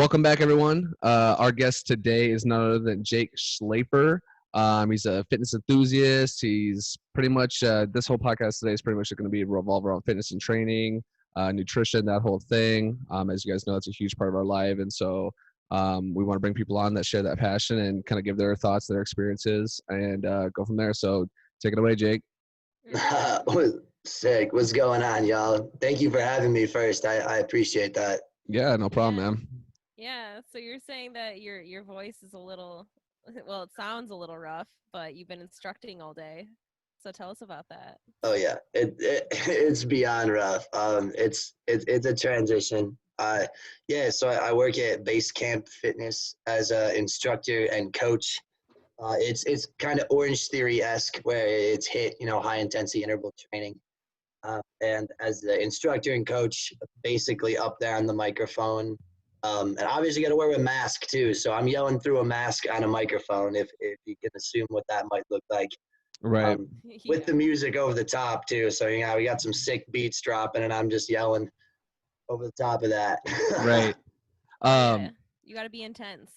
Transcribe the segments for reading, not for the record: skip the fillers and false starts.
Welcome back, everyone. Our guest today is none other than Jake Sclaefer. He's a fitness enthusiast. He's pretty much, this whole podcast today is pretty much going to be revolve around fitness and training, nutrition, that whole thing. As you guys know, it's a huge part of our life. And so we want to bring people on that share that passion and kind of give their thoughts, their experiences, and go from there. So take it away, Jake. Sick. What's going on, y'all? Thank you for having me first. I appreciate that. Yeah, no problem, man. Yeah, so you're saying that your voice is a little, well, it sounds a little rough, but you've been instructing all day. So tell us about that. Oh yeah, it's beyond rough. It's a transition. So I work at Base Camp Fitness as an instructor and coach. It's kind of Orange Theory-esque where it's high intensity interval training. And as the instructor and coach, basically up there on the microphone. And obviously got to wear a mask too. So I'm yelling through a mask on a microphone if you can assume what that might look like. Right. With the music over the top too. So, we got some sick beats dropping and I'm just yelling over the top of that. Right. You got to be intense.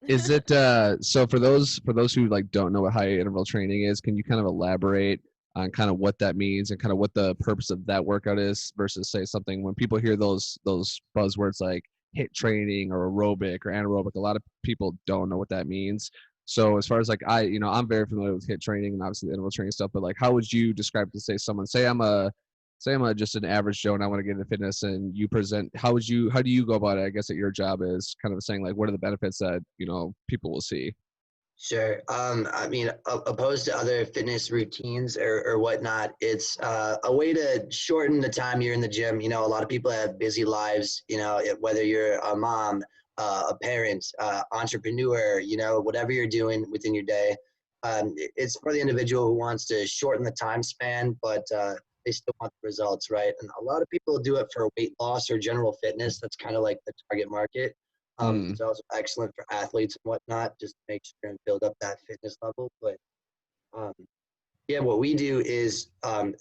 Is it so for those who like don't know what high interval training is, can you kind of elaborate on kind of what that means and kind of what the purpose of that workout is versus say something when people hear those buzzwords like HIIT training or aerobic or anaerobic, a lot of people don't know what that means. So as far as like I'm very familiar with HIIT training and obviously the interval training stuff, but like how would you describe to say I'm just an average Joe and I want to get into fitness and you present, how do you go about it? I guess that your job is kind of saying like, what are the benefits that, people will see? Sure. Opposed to other fitness routines or whatnot, it's a way to shorten the time you're in the gym. A lot of people have busy lives, whether you're a mom, a parent, entrepreneur, whatever you're doing within your day. It's for the individual who wants to shorten the time span, but they still want the results, right? And a lot of people do it for weight loss or general fitness. That's kind of like the target market. It's also excellent for athletes and whatnot, just to make sure and build up that fitness level. But what we do is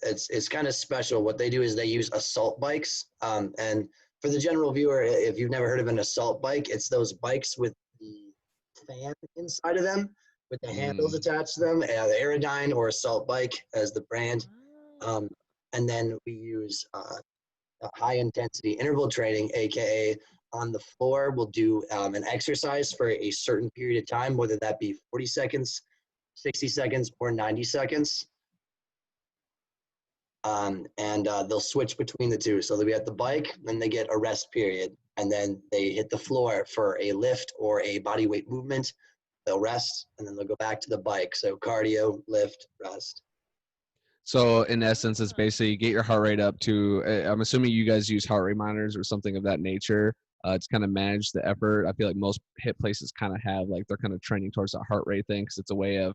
it's kind of special. What they do is they use assault bikes. And for the general viewer, if you've never heard of an assault bike, it's those bikes with the fan inside of them, with the handles attached to them, the Aerodyne or Assault Bike as the brand. And then we use high intensity interval training, aka on the floor, we'll do an exercise for a certain period of time, whether that be 40 seconds, 60 seconds, or 90 seconds. And they'll switch between the two. So they'll be at the bike, then they get a rest period, and then they hit the floor for a lift or a body weight movement. They'll rest, and then they'll go back to the bike. So cardio, lift, rest. So in essence, it's basically get your heart rate up to, I'm assuming you guys use heart rate monitors or something of that nature to kind of manage the effort. I feel like most HIIT places kind of have, like, they're kind of trending towards that heart rate thing because it's a way of,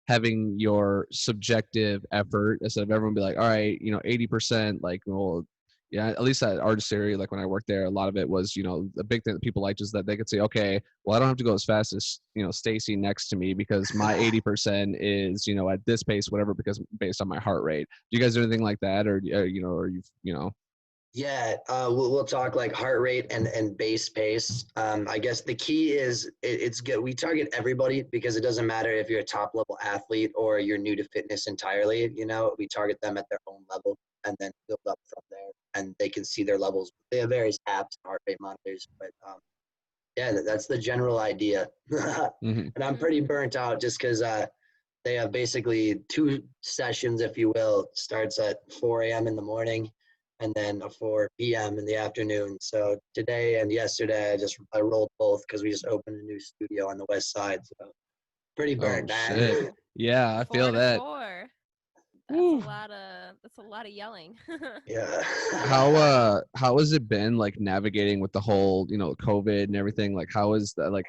having your subjective effort instead of everyone be like, all right, 80%, like, well, yeah, at least at Artist Area, like when I worked there, a lot of it was, the big thing that people liked is that they could say, okay, well, I don't have to go as fast as, Stacy next to me because my 80% is, at this pace, whatever, because based on my heart rate. Do you guys do anything like that? Or Yeah, we'll talk like heart rate and base pace. I guess the key is it's good. We target everybody because it doesn't matter if you're a top level athlete or you're new to fitness entirely. We target them at their own level and then build up from there, and they can see their levels. They have various apps and heart rate monitors, but that's the general idea. And I'm pretty burnt out just because they have basically 2 sessions, if you will. It starts at 4 a.m. in the morning and then a 4 p.m. in the afternoon. So today and yesterday, I rolled both because we just opened a new studio on the west side. So pretty burnt, man. Shit. Yeah, I feel that. 4 That's a lot of yelling. Yeah. How has it been like navigating with the whole COVID and everything? Like how is that, like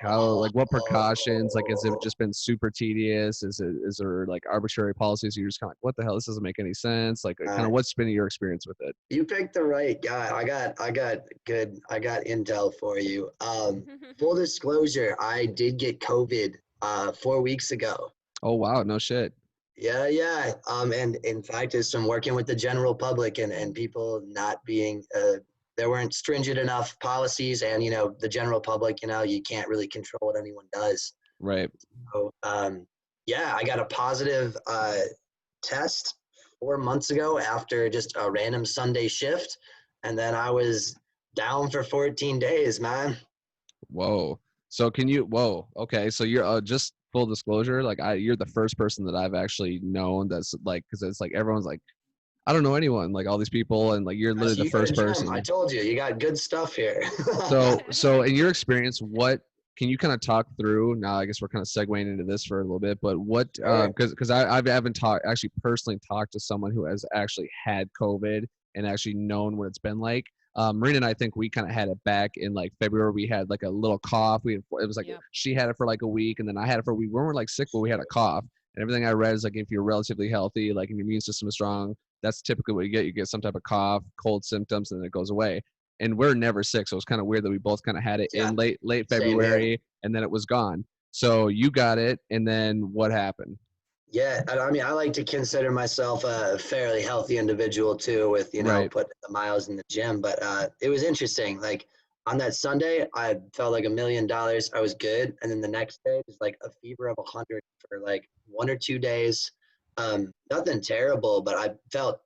what precautions, like has it just been super tedious? Is there like arbitrary policies you're just kind of like, what the hell, this doesn't make any sense? Like kind of what's been your experience with it? You picked the right guy. I got intel for you. Full disclosure, I did get COVID 4 weeks ago. Oh wow, no shit. Yeah. And in fact, it's from working with the general public and people not being there weren't stringent enough policies, and the general public, you can't really control what anyone does. Right. So yeah, I got a positive test 4 months ago after just a random Sunday shift, and then I was down for 14 days, man. Whoa. So okay. So you're just full disclosure, like you're the first person that I've actually known that's like, because it's like everyone's like, I don't know anyone, like all these people, and like you're So literally the you got a first gym. person. I told you, you got good stuff here. So in your experience, what can you kind of talk through? Now, I guess we're kind of segueing into this for a little bit, but what, Sure. because I haven't actually personally talked to someone who has actually had COVID and actually known what it's been like. Marina and I think we kind of had it back in like February. We had like a little cough. It was like Yep. she had it for like a week, and then I had it for a week. We weren't like sick, but we had a cough. And everything I read is like if you're relatively healthy, like and your immune system is strong, that's typically what you get. You get some type of cough, cold symptoms, and then it goes away. And we're never sick, so it's kind of weird that we both kind of had it Yeah. in late Same here. February, and then it was gone. So you got it, and then what happened? Yeah, I mean, I like to consider myself a fairly healthy individual too, with Right. putting the miles in the gym. But it was interesting. Like on that Sunday, I felt like $1 million. I was good, and then the next day, was like a fever of 100 for like 1 or 2 days. Nothing terrible, but I felt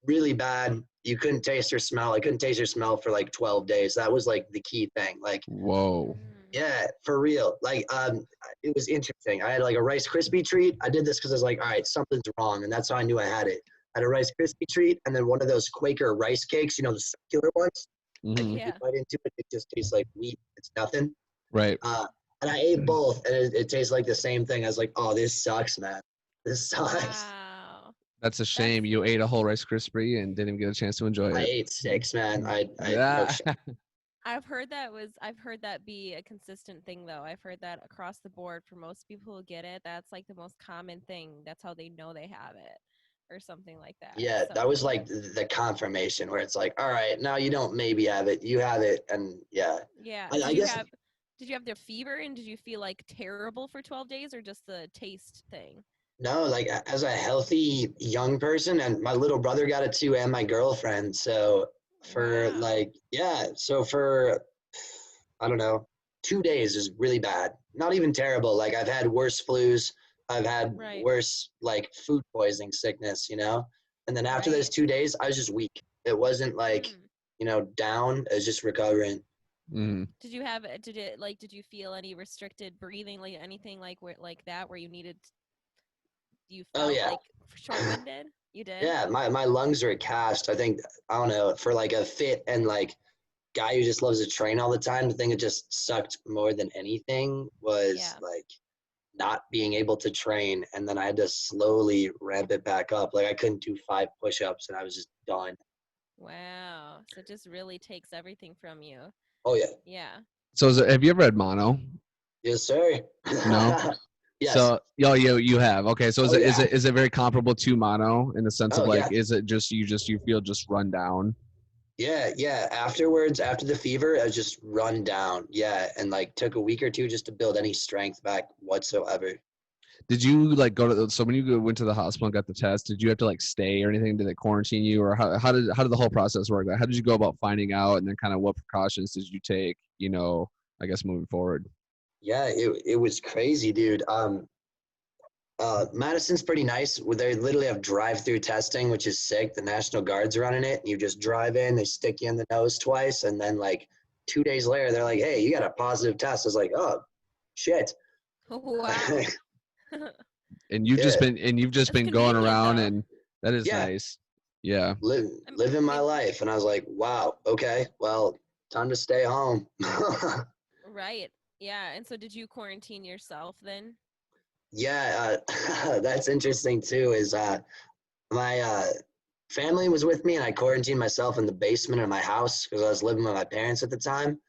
really bad. You couldn't taste or smell. I couldn't taste or smell for like 12 days. That was like the key thing. Like, Whoa. yeah, for real. Like, it was interesting. I had like a Rice Krispie treat. I did this because I was like, all right, something's wrong, and that's how I knew I had it. I had a Rice Krispie treat, and then one of those Quaker rice cakes, the circular ones. Like, Hmm. if Yeah. you bite into it, it just tastes like wheat. It's nothing. Right. And I ate both, and it tastes like the same thing. I was like, oh, this sucks, man. This sucks. Wow. That's a shame. You ate a whole Rice Krispie and didn't even get a chance to enjoy I it. ate 6, man. I no Yeah. shit. I've heard that be a consistent thing though. I've heard that across the board for most people who get it, that's like the most common thing. That's how they know they have it or something like that. Yeah, that So was like the confirmation where it's like, all right, now you don't maybe have it, you have it, and yeah. yeah. I guess Did you have the fever and did you feel like terrible for 12 days or just the taste thing? no, like as a healthy young person, and my little brother got it too, and my girlfriend. So for Wow. so for I don't know, 2 days is really bad. Not even terrible. Like I've had worse flus, I've had Right. worse like food poisoning sickness, And then after those Right. 2 days, I was just weak. It wasn't like, Mm. down. It was just recovering. Mm. Did you feel any restricted breathing, like anything like that where you Oh felt yeah. like short-winded? You did? Yeah, my lungs are cast. I think I don't know, for like a fit and like guy who just loves to train all the time, the thing that just sucked more than anything was Yeah. like not being able to train, and then I had to slowly ramp it back up. Like I couldn't do 5 push-ups and I was just done. Wow. So it just really takes everything from you. Oh yeah. Yeah. So have you ever had mono? Yes, sir. No. Yes. So you have. Okay. So Oh yeah. is it very comparable to mono in the sense of Oh like yeah. is it just you feel just run down? Yeah. Afterwards, after the fever, I was just run down. Yeah, and like took a week or two just to build any strength back whatsoever. Did you like so when you went to the hospital and got the test, did you have to like stay or anything? Did they quarantine you, or how did the whole process work? Like, how did you go about finding out, and then kind of what precautions did you take? I guess moving forward. Yeah, it was crazy, dude. Madison's pretty nice. They literally have drive-through testing, which is sick. The National Guard's running it. You just drive in, they stick you in the nose twice, and then like 2 days later, they're like, "Hey, you got a positive test." I was like, "Oh, shit." Wow. And you've just Yeah, That's been going convenient around, though. and that is yeah, nice. Yeah. living my Maybe, life, and I was like, "Wow, okay, well, time to stay home." right. Yeah. And so did you quarantine yourself then? Yeah, that's interesting too. Is my family was with me, and I quarantined myself in the basement of my house because I was living with my parents at the time.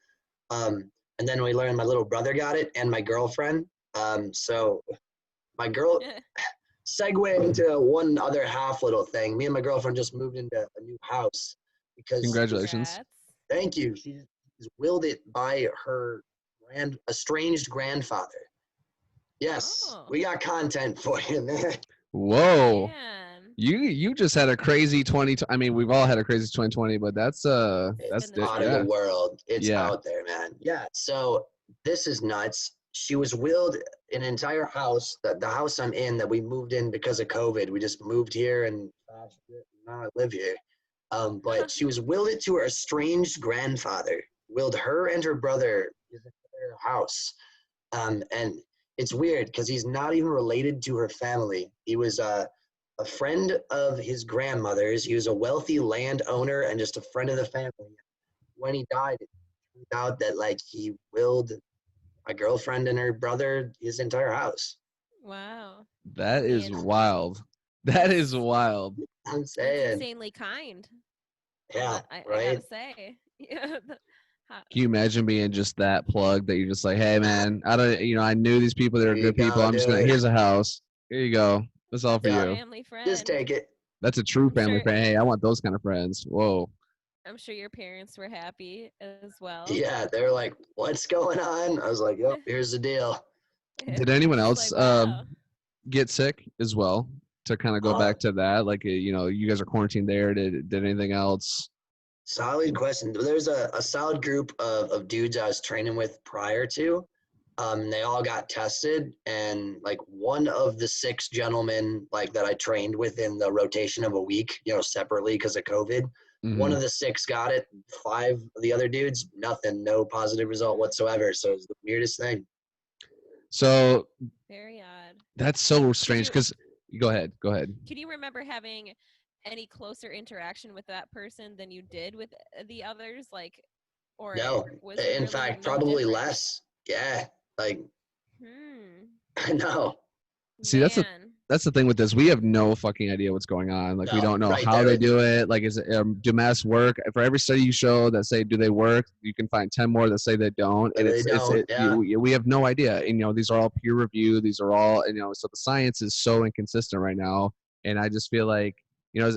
And then we learned my little brother got it and my girlfriend. So my girl segue into one other half little thing. Me and my girlfriend just moved into a new house because Congratulations. Congrats. thank you. She's willed it by her estranged grandfather. Yes, Oh, we got content for you, man. Whoa. man. You just had a crazy 20. I mean, we've all had a crazy 2020, but that's It's been the Out of the yeah, same. world. It's yeah. out there, man. Yeah. So this is nuts. She was willed an entire house, the house I'm in that we moved in because of COVID. We just moved here and now I live here. But she was willed it to her estranged grandfather, willed her and her brother his entire house. And it's weird because he's not even related to her family. He was a friend of his grandmother's. He was a wealthy landowner and just a friend of the family. When he died, it turned out that like he willed my girlfriend and her brother his entire house. Wow. I That is mean, wild. That is that's wild. I'm that's saying, insanely kind. yeah, I right. gotta say. Yeah. How, Can you imagine being just that plug that you're just like, hey man, I don't, I knew these people. They're Here you good people. go, I'm just gonna. dude. Here's a house. Here you go. That's all for a Yeah, you. family just friend. take it. That's a true I'm family sure. friend. Hey, I want those kind of friends. Whoa. I'm sure your parents were happy as well. Yeah, they're like, what's going on? I was like, yep, here's the deal. Did anyone Just else like wow. get sick as well? To kind of go Uh, back to that, like you guys are quarantined there. Did anything else? Solid question. There's a solid group of dudes I was training with prior to. They all got tested, and like one of the six gentlemen like that I trained with in the rotation of a week, separately because of COVID. One Hmm. of the six got it. Five of the other dudes, nothing, no positive result Mm, whatsoever. So it's the weirdest thing. So very odd. that's so Did strange. you Because go ahead, go ahead. can you remember having any closer interaction with that person than you did with the others? Like, or No, was there in really fact, no probably difference? less. Yeah, like Hmm. I know. See, that's the Man. that's the thing with this. We have no fucking idea what's going on. Like we No, don't know right how there they with you. do it. Like is it do masks work? For every study you show that say do they work, you can find 10 more that say they don't. And They don't. Yeah. we have no idea. And these are all peer reviewed. These are all so the science is so inconsistent right now. And I just feel like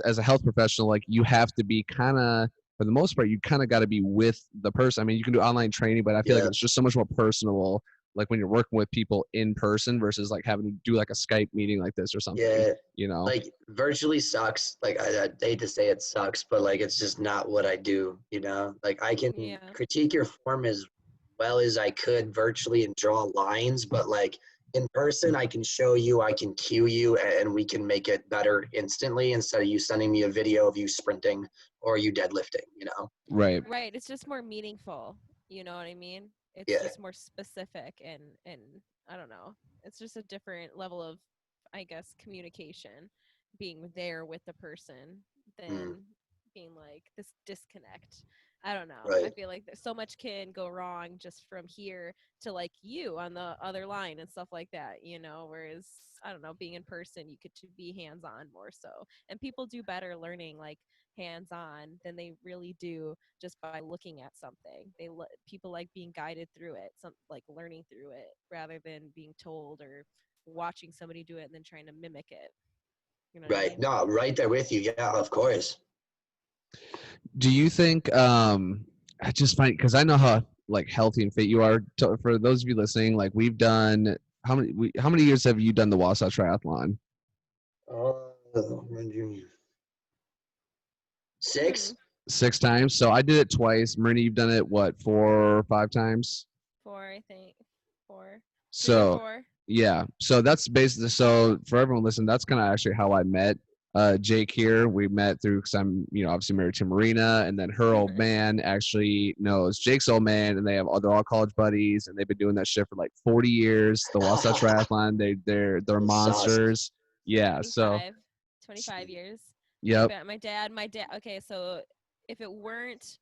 as a health professional, like you have to be kind of for the most part, you kind of got to be with the person. I mean, you can do online training, but I feel like Yeah. it's just so much more personal like when you're working with people in person versus like having to do like a Skype meeting like this or something, Yeah. you know? Like virtually sucks. Like I hate to say it sucks, but like it's just not what I do. Like I can Yeah. critique your form as well as I could virtually and draw lines, but like in person I can show you, I can cue you, and we can make it better instantly instead of you sending me a video of you sprinting or you deadlifting. Right. Right. It's just more meaningful. You know what I mean? It's Yeah. just more specific and I don't know. It's just a different level of I guess communication being there with the person Mm, than being like this disconnect. I don't know. I right. feel like there's so much can go wrong just from here to like you on the other line and stuff like that, whereas I don't know, being in person you get to be hands on more so. And people do better learning like hands on than they really do just by looking at something. People like being guided through it, some like learning through it rather than being told or watching somebody do it and then trying to mimic it. You know what I Right. mean? No, right there with you. Yeah, of course. Do you think, I just find, because I know how like healthy and fit you are. For those of you listening, like we've done, how many years have you done the Wausau Triathlon? Uh, 6. Hmm. 6 times. So I did it twice. Marina, you've done it, what, 4 or 5 times? Four, I think. Four. Three or So four. yeah, so that's basically so for everyone listening, that's kind of actually how I met Jake here. We met through because I'm obviously married to Marina, and then her old man actually knows Jake's old man, and they're all college buddies, and they've been doing that shit for like 40 years. The Wasatch Triathlon, they're That's awesome. monsters. Yeah, so 25. 25 Sweet. years. yep. My dad, okay, so if it weren't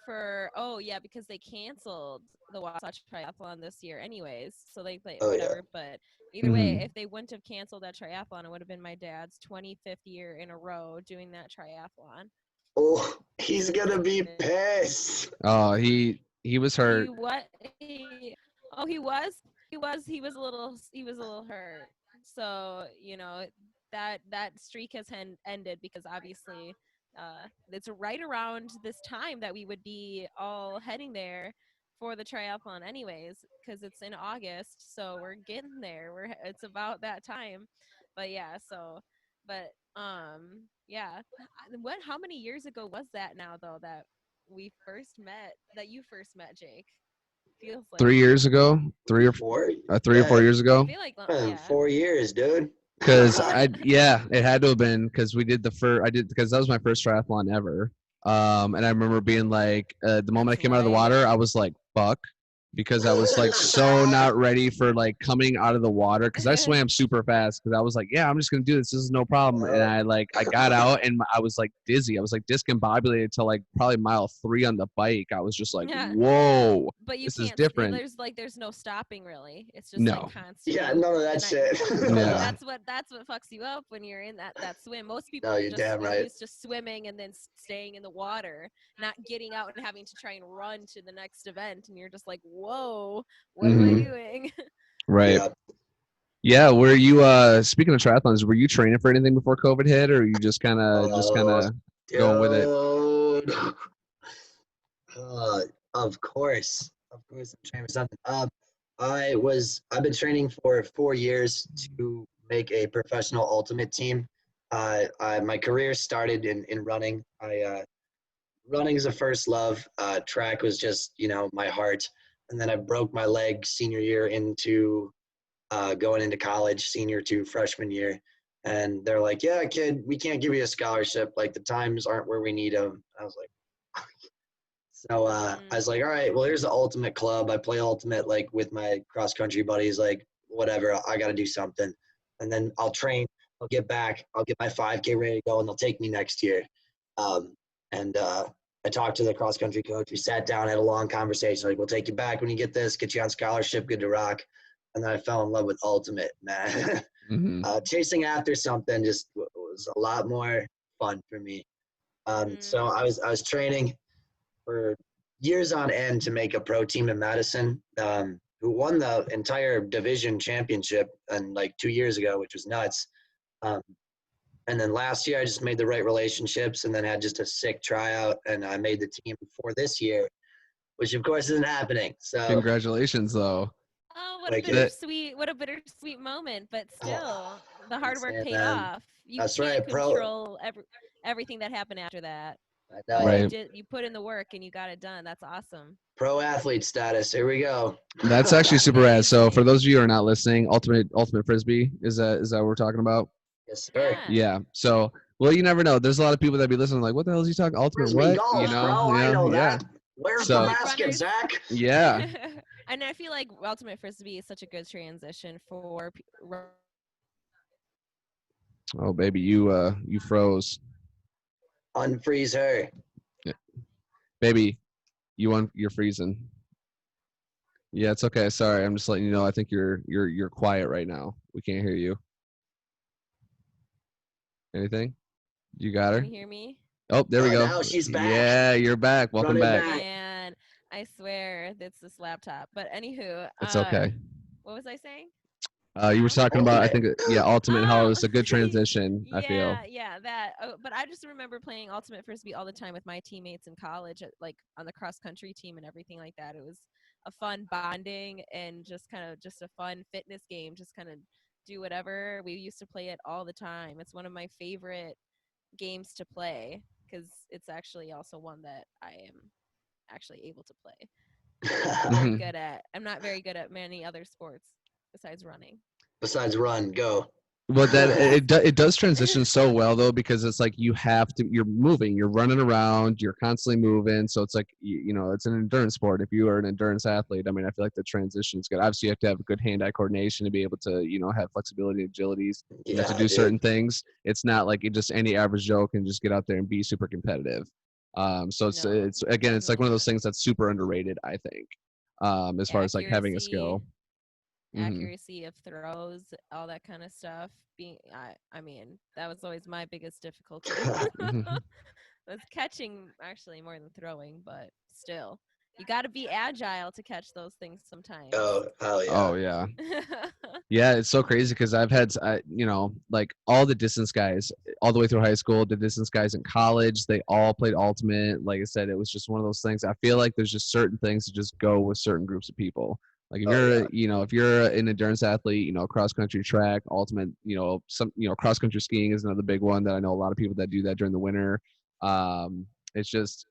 for oh yeah, because they canceled the Wasatch Triathlon this year anyways, so they Oh yeah. whatever. But either way, Hmm. if they wouldn't have canceled that triathlon, it would have been my dad's 25th year in a row doing that triathlon. Oh, he's gonna be pissed. Oh, he was hurt. Oh, he was a little hurt. So that streak has ended because obviously it's right around this time that we would be all heading there for the triathlon anyways, because it's in August, so we're getting there. It's about that time. But yeah, so but Yeah. How many years ago was that now though that you first met Jake? Feels like 3 years ago, 4? 3 or 4 Yeah, years I ago. feel like yeah. 4 years, dude. Cause yeah, it had to have been because we did the first. I did because that was my first triathlon ever. And I remember being like, the moment I That's came out of the right. water, I was like, "Fuck," because I was like so not ready for like coming out of the water because I swam super fast because I was like, "Yeah, I'm just gonna do this. This is no problem." And I got out and I was like dizzy. I was like discombobulated till like probably mile 3 on the bike. I was just like, Yeah. "Whoa, But you this is can't different." there's no stopping really. It's just like No. Yeah, constant. none of that And I shit. Yeah. that's what fucks you up when you're in that swim. Most No, people you're damn are right. used to swimming and then staying in the water, not getting out and having to try and run to the next event, and you're just like, "Whoa, what am I Hmm. doing?" Right. Yeah. Yeah, were you speaking of triathlons, were you training for anything before COVID hit or you just kind of Oh, going with it? dude. Uh, of course, I'm training for something. I've been training for 4 years to make a professional ultimate team. My career started in running. Running is a first love. Track was just, my heart. And then I broke my leg senior year into going into college, senior to freshman year. And they're like, yeah, kid, we can't give you a scholarship. Like the times aren't where we need them. I was like, so I was Mm. like, all right, well, here's the ultimate club. I play ultimate like with my cross country buddies, like whatever, I got to do something. And then I'll train, I'll get back, I'll get my 5K ready to go, and they'll take me next year. And I talked to the cross country coach. We sat down, had a long conversation. Like, we'll take you back when you get this, get you on scholarship, good to rock. And then I fell in love with ultimate, man. Hmm. Chasing after something just was a lot more fun for me. So Mm. I was training for years on end to make a pro team in Madison, who won the entire division championship and like 2 years ago, which was nuts. Um, and then last year I just made the right relationships and then had just a sick tryout and I made the team for this year, which of course isn't happening. So Congratulations though. Oh, like That what a bittersweet moment, but oh, still, the hard thanks, work paid man. off. You That's can't right, pro. control everything that happened after that, I but know. right. you put in the work and you got it done. That's awesome. Pro athlete status. Here we go. That's actually super rad. So for Amazing. those of you who are not listening, ultimate frisbee is that what we're talking about? Yes, sir. Yeah. Yeah. So well, you never know. There's a lot of people that be listening like, what the hell is he talking? Ultimate Frisbee what? You golf, know? bro. I Yeah. know Yeah. that. Where's I the feel So like basket, runners Zach? yeah. and I feel like ultimate frisbee is such a good transition for Oh baby, you froze. Unfreeze her. Yeah. Baby, you're freezing. Yeah, it's okay. Sorry, I'm just letting you know. I think you're quiet right now. We can't hear you. Anything? You got Can her? you hear me? Oh, there we go. Now she's back. Yeah, you're back. Run Welcome it back. back. Man, I swear it's this laptop. But anywho, It's okay. what was I saying? You were Now? talking about, I Ultimate. think, yeah, ultimate. How it Oh, was a good transition. I feel. yeah, that. Oh, but I just remember playing ultimate frisbee all the time with my teammates in college, like on the cross country team and everything like that. It was a fun bonding and just a fun fitness game. Just kind of do whatever. We used to play it all the time. It's one of my favorite games to play because it's actually also one that I am actually able to play. Hmm. I'm not very good at many other sports besides running. Besides run, go. Well, that it does transition so well though because it's like you're moving, you're running around, you're constantly moving. So it's like it's an endurance sport. If you are an endurance athlete, I mean, I feel like the transition is good. Obviously, you have to have good hand-eye coordination to be able to have flexibility and agilities, to Yeah, do dude. certain things. It's not like just any average Joe can just get out there and be super competitive. So No, it's again, it's like definitely one of those not. things that's super underrated. I think, as far as like having a Accuracy, skill. Hmm. accuracy of throws, all that kind of stuff. I mean, that was always my biggest difficulty. Was catching actually more than throwing, but still, you got to be agile to catch those things sometimes. Oh, hell Oh yeah. yeah. Yeah, it's so crazy because I've had, like all the distance guys, all the way through high school, the distance guys in college, they all played ultimate. Like I said, it was just one of those things. I feel like there's just certain things that just go with certain groups of people. Like if Oh yeah. you're, if you're an endurance athlete, cross country, track, ultimate, cross country skiing is another big one that I know a lot of people that do that during the winter. Um, it's just,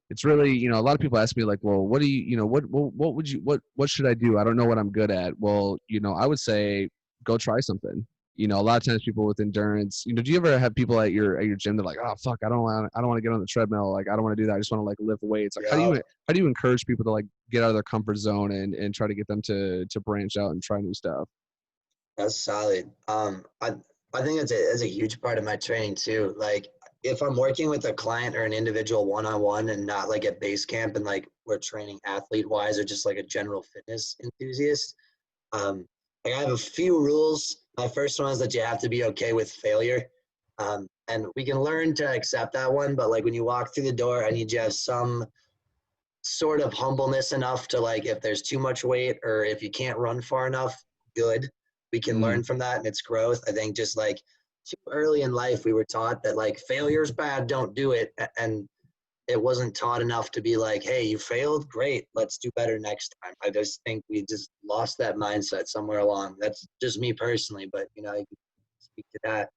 it's really, a lot of people ask me like, well, what do you, what would you, what should I do? I don't know what I'm good at. Well, I would say go try something. A lot of times people with endurance, do you ever have people at your gym that are like, oh fuck, I don't want to get on the treadmill. Like, I don't want to do that. I just want to like lift weights. Like, Yeah. how do you encourage people to like get out of their comfort zone and try to get them to branch out and try new stuff? That's solid. I think that's a huge part of my training too. Like if I'm working with a client or an individual one-on-one and not like at base camp and like we're training athlete wise or just like a general fitness enthusiast, um, like I have a few rules. My first one is that you have to be okay with failure. And we can learn to accept that one, but like when you walk through the door, I need you to have some sort of humbleness enough to like if there's too much weight or if you can't run far enough, good. We can Mm, learn from that and it's growth. I think just like too early in life we were taught that like failure's bad, don't do it. And it wasn't taught enough to be like, hey, you failed, great, let's do better next time. I just think we just lost that mindset somewhere along. That's just me personally, but you can speak to that.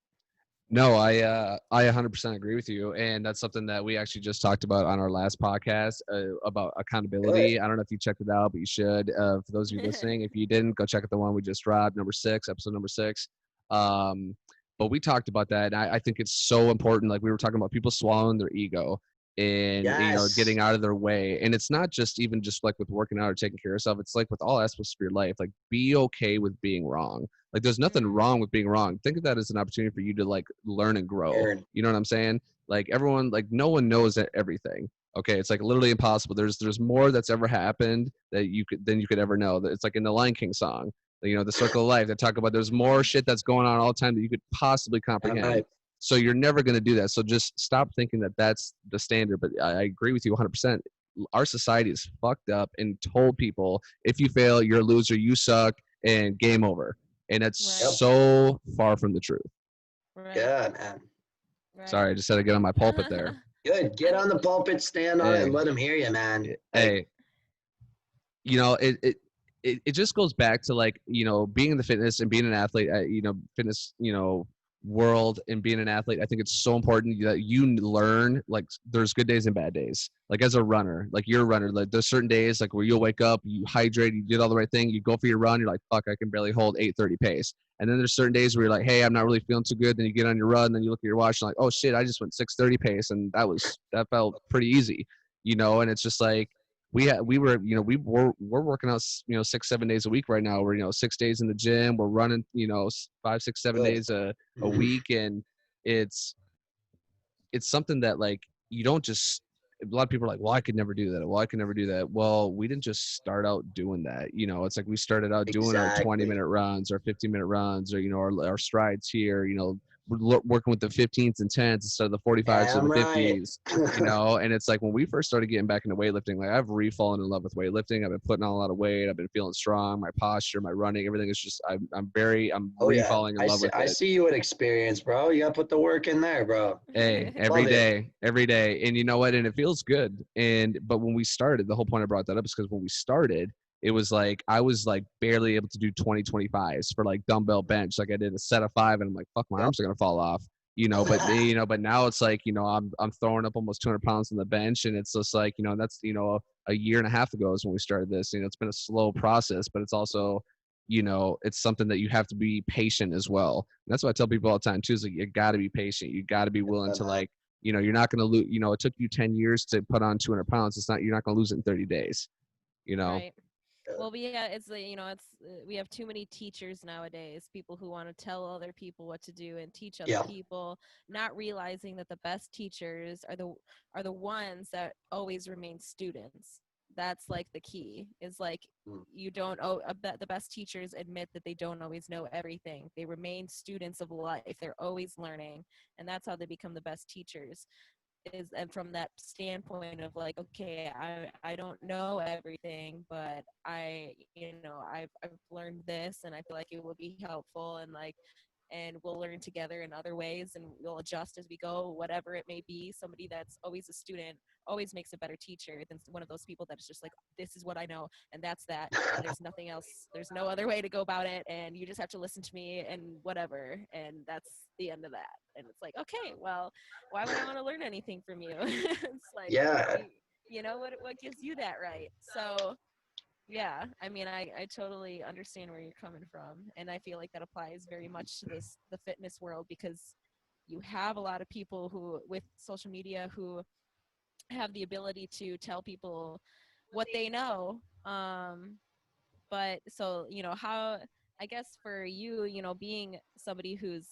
No, I 100% agree with you, and that's something that we actually just talked about on our last podcast about Good. accountability. I don't know if you checked it out, but you should. For those of you listening, if you didn't, go check out the one we just dropped, episode number 6. Um, but we talked about that, and I think it's so important. Like we were talking about people swallowing their ego and Yes. getting out of their way, and it's not just even just like with working out or taking care of yourself. It's like with all aspects of your life. Like be okay with being wrong. Like there's nothing Mm, wrong with being wrong. Think of that as an opportunity for you to like learn and grow. Aaron. You know what I'm saying? Like everyone, like no one knows everything. Okay, it's like literally impossible. There's more that's ever happened that you could ever know. That it's like in the Lion King song, the circle of life. They talk about there's more shit that's going on all the time that you could possibly All comprehend. right. So you're never going to do that. So just stop thinking that that's the standard. But I agree with you 100%. Our society is fucked up and told people if you fail, you're a loser, you suck, and game over. And that's right, Yep. so far from the truth. right, Yeah, man. right. Sorry, I just had to get on my pulpit there. Good. I Get mean, on the pulpit, stand on it, and Hey, let them hear you, man. Like, hey, it just goes back to like being in the fitness and being an athlete, fitness world and being an athlete. I think it's so important that you learn like there's good days and bad days. Like as a runner, like you're a runner, like there's certain days like where you'll wake up, you hydrate, you did all the right thing, you go for your run, you're like fuck, I can barely hold 8:30 pace. And then there's certain days where you're like, hey, I'm not really feeling too good. Then you get on your run, then you look at your watch and like, oh shit, I just went 6:30 pace, and that felt pretty easy, and it's just like we were we're working out 6-7 days a week right now. We're 6 days in the gym. We're running 5 6 7 good. days a Hmm. week, and it's it's something that like you don't just a lot of people are like, well, I could never do that. Well, I could never do that. Well, we didn't just start out doing that. It's like we started out doing our 20 Exactly. minute runs, our 15-minute runs, or our strides here. We're working with the 15s and 10s instead of the 45s or the Damn right. 50s. And it's like when we first started getting back into weightlifting, like I've fallen in love with weightlifting. I've been putting on a lot of weight. I've been feeling strong. My posture, my running, everything is just I'm Oh yeah. falling in love with I it. see you at experience, bro. You gotta put the work in there, bro. Hey, Love it. every day. And you know what? And it feels good. But when we started, the whole point I brought that up is because when we started, it was like I was like barely able to do 20 25s for like dumbbell bench. Like I did a set of 5 and I'm like, fuck, my Yep. arms are gonna fall off. But now it's like, I'm throwing up almost 200 pounds on the bench, and it's just like, that's a year and a half ago is when we started this. It's been a slow process, but it's also it's something that you have to be patient as well. And that's what I tell people all the time too, is like you got to be patient. You got to be willing to Man. like, you're not going to lose, it took you 10 years to put on 200 pounds. You're not going to lose it in 30 days, you know? right. Well, yeah, it's it's we have too many teachers nowadays, people who want to tell other people what to do and teach other Yeah. people, not realizing that the best teachers are the ones that always remain students. That's like the key. Is like Mm. you don't the best teachers admit that they don't always know everything. They remain students of life. They're always learning, and that's how they become the best teachers. Is and from that standpoint of like, okay, I don't know everything, but I've learned this and I feel like it would be helpful, and like and we'll learn together in other ways, and we'll adjust as we go, whatever it may be. Somebody that's always a student always makes a better teacher than one of those people that's just like, this is what I know and that's that, and there's nothing else, there's no other way to go about it, and you just have to listen to me and whatever, and that's the end of that. And it's like, okay, well, why would I want to learn anything from you? It's like, Yeah. you know what gives you that right? So yeah, I mean, I totally understand where you're coming from, and I feel like that applies very much to the fitness world, because you have a lot of people who with social media who have the ability to tell people what they know. But so, how, I guess for you, being somebody who's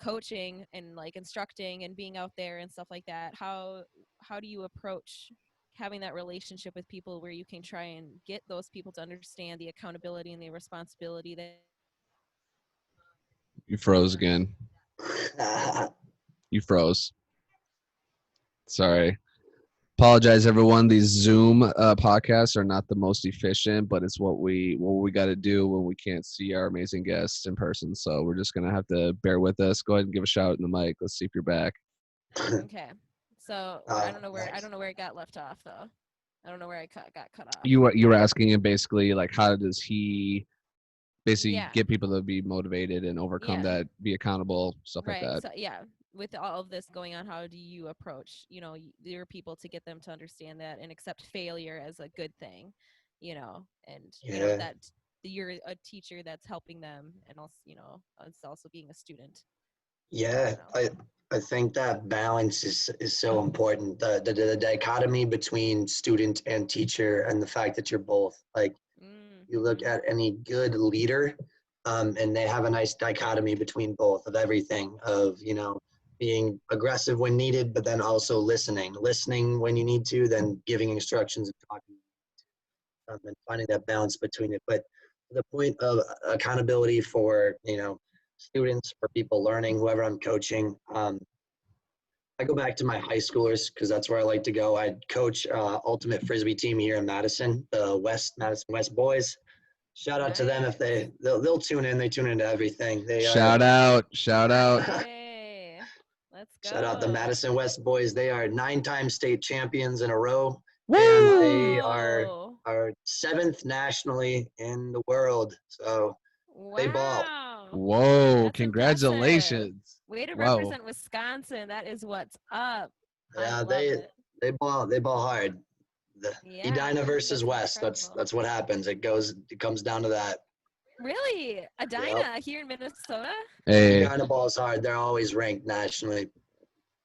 coaching and like instructing and being out there and stuff like that, how do you approach having that relationship with people where you can try and get those people to understand the accountability and the responsibility that You froze again. You froze. Sorry. Apologize, everyone. These Zoom podcasts are not the most efficient, but it's what we got to do when we can't see our amazing guests in person. So we're just gonna have to bear with us. Go ahead and give a shout in the mic. Let's see if you're back. okay. So I don't know Nice. where it got left off though. I don't know where I got cut off. You were asking him basically like, how does he basically Yeah. get people to be motivated and overcome Yeah. that, be accountable, stuff like Right. that. So yeah, with all of this going on, how do you approach, your people to get them to understand that and accept failure as a good thing, and Yeah. that you're a teacher that's helping them, and also, it's also being a student. I Yeah, don't know. I think that balance is so important. The dichotomy between student and teacher, and the fact that you're both. Like, you look Mm-hmm. at any good leader, and they have a nice dichotomy between both of everything, of being aggressive when needed, but then also listening when you need to, then giving instructions and talking, and finding that balance between it. But to the point of accountability for students, for people learning, whoever I'm coaching, I go back to my high schoolers because that's where I like to go. I coach ultimate Frisbee team here in Madison, the Madison West boys. Shout out to them if Nice. they'll tune in. They tune into everything. They are Shout out, shout out. Hey, let's shout out the go. Madison West boys. They are 9-time state champions in a row, and Woo! they Whoa. are seventh nationally in the world. So they ball. Wow. Whoa! That's impressive. Congratulations! Way to Wow. represent Wisconsin. That is what's up. I Yeah, love it. they ball hard. The Yeah, Edina versus that's West. incredible. That's what happens. It comes down to that. Really? Yep. Edina here in Minnesota? Hey, Edina balls hard. They're always ranked nationally.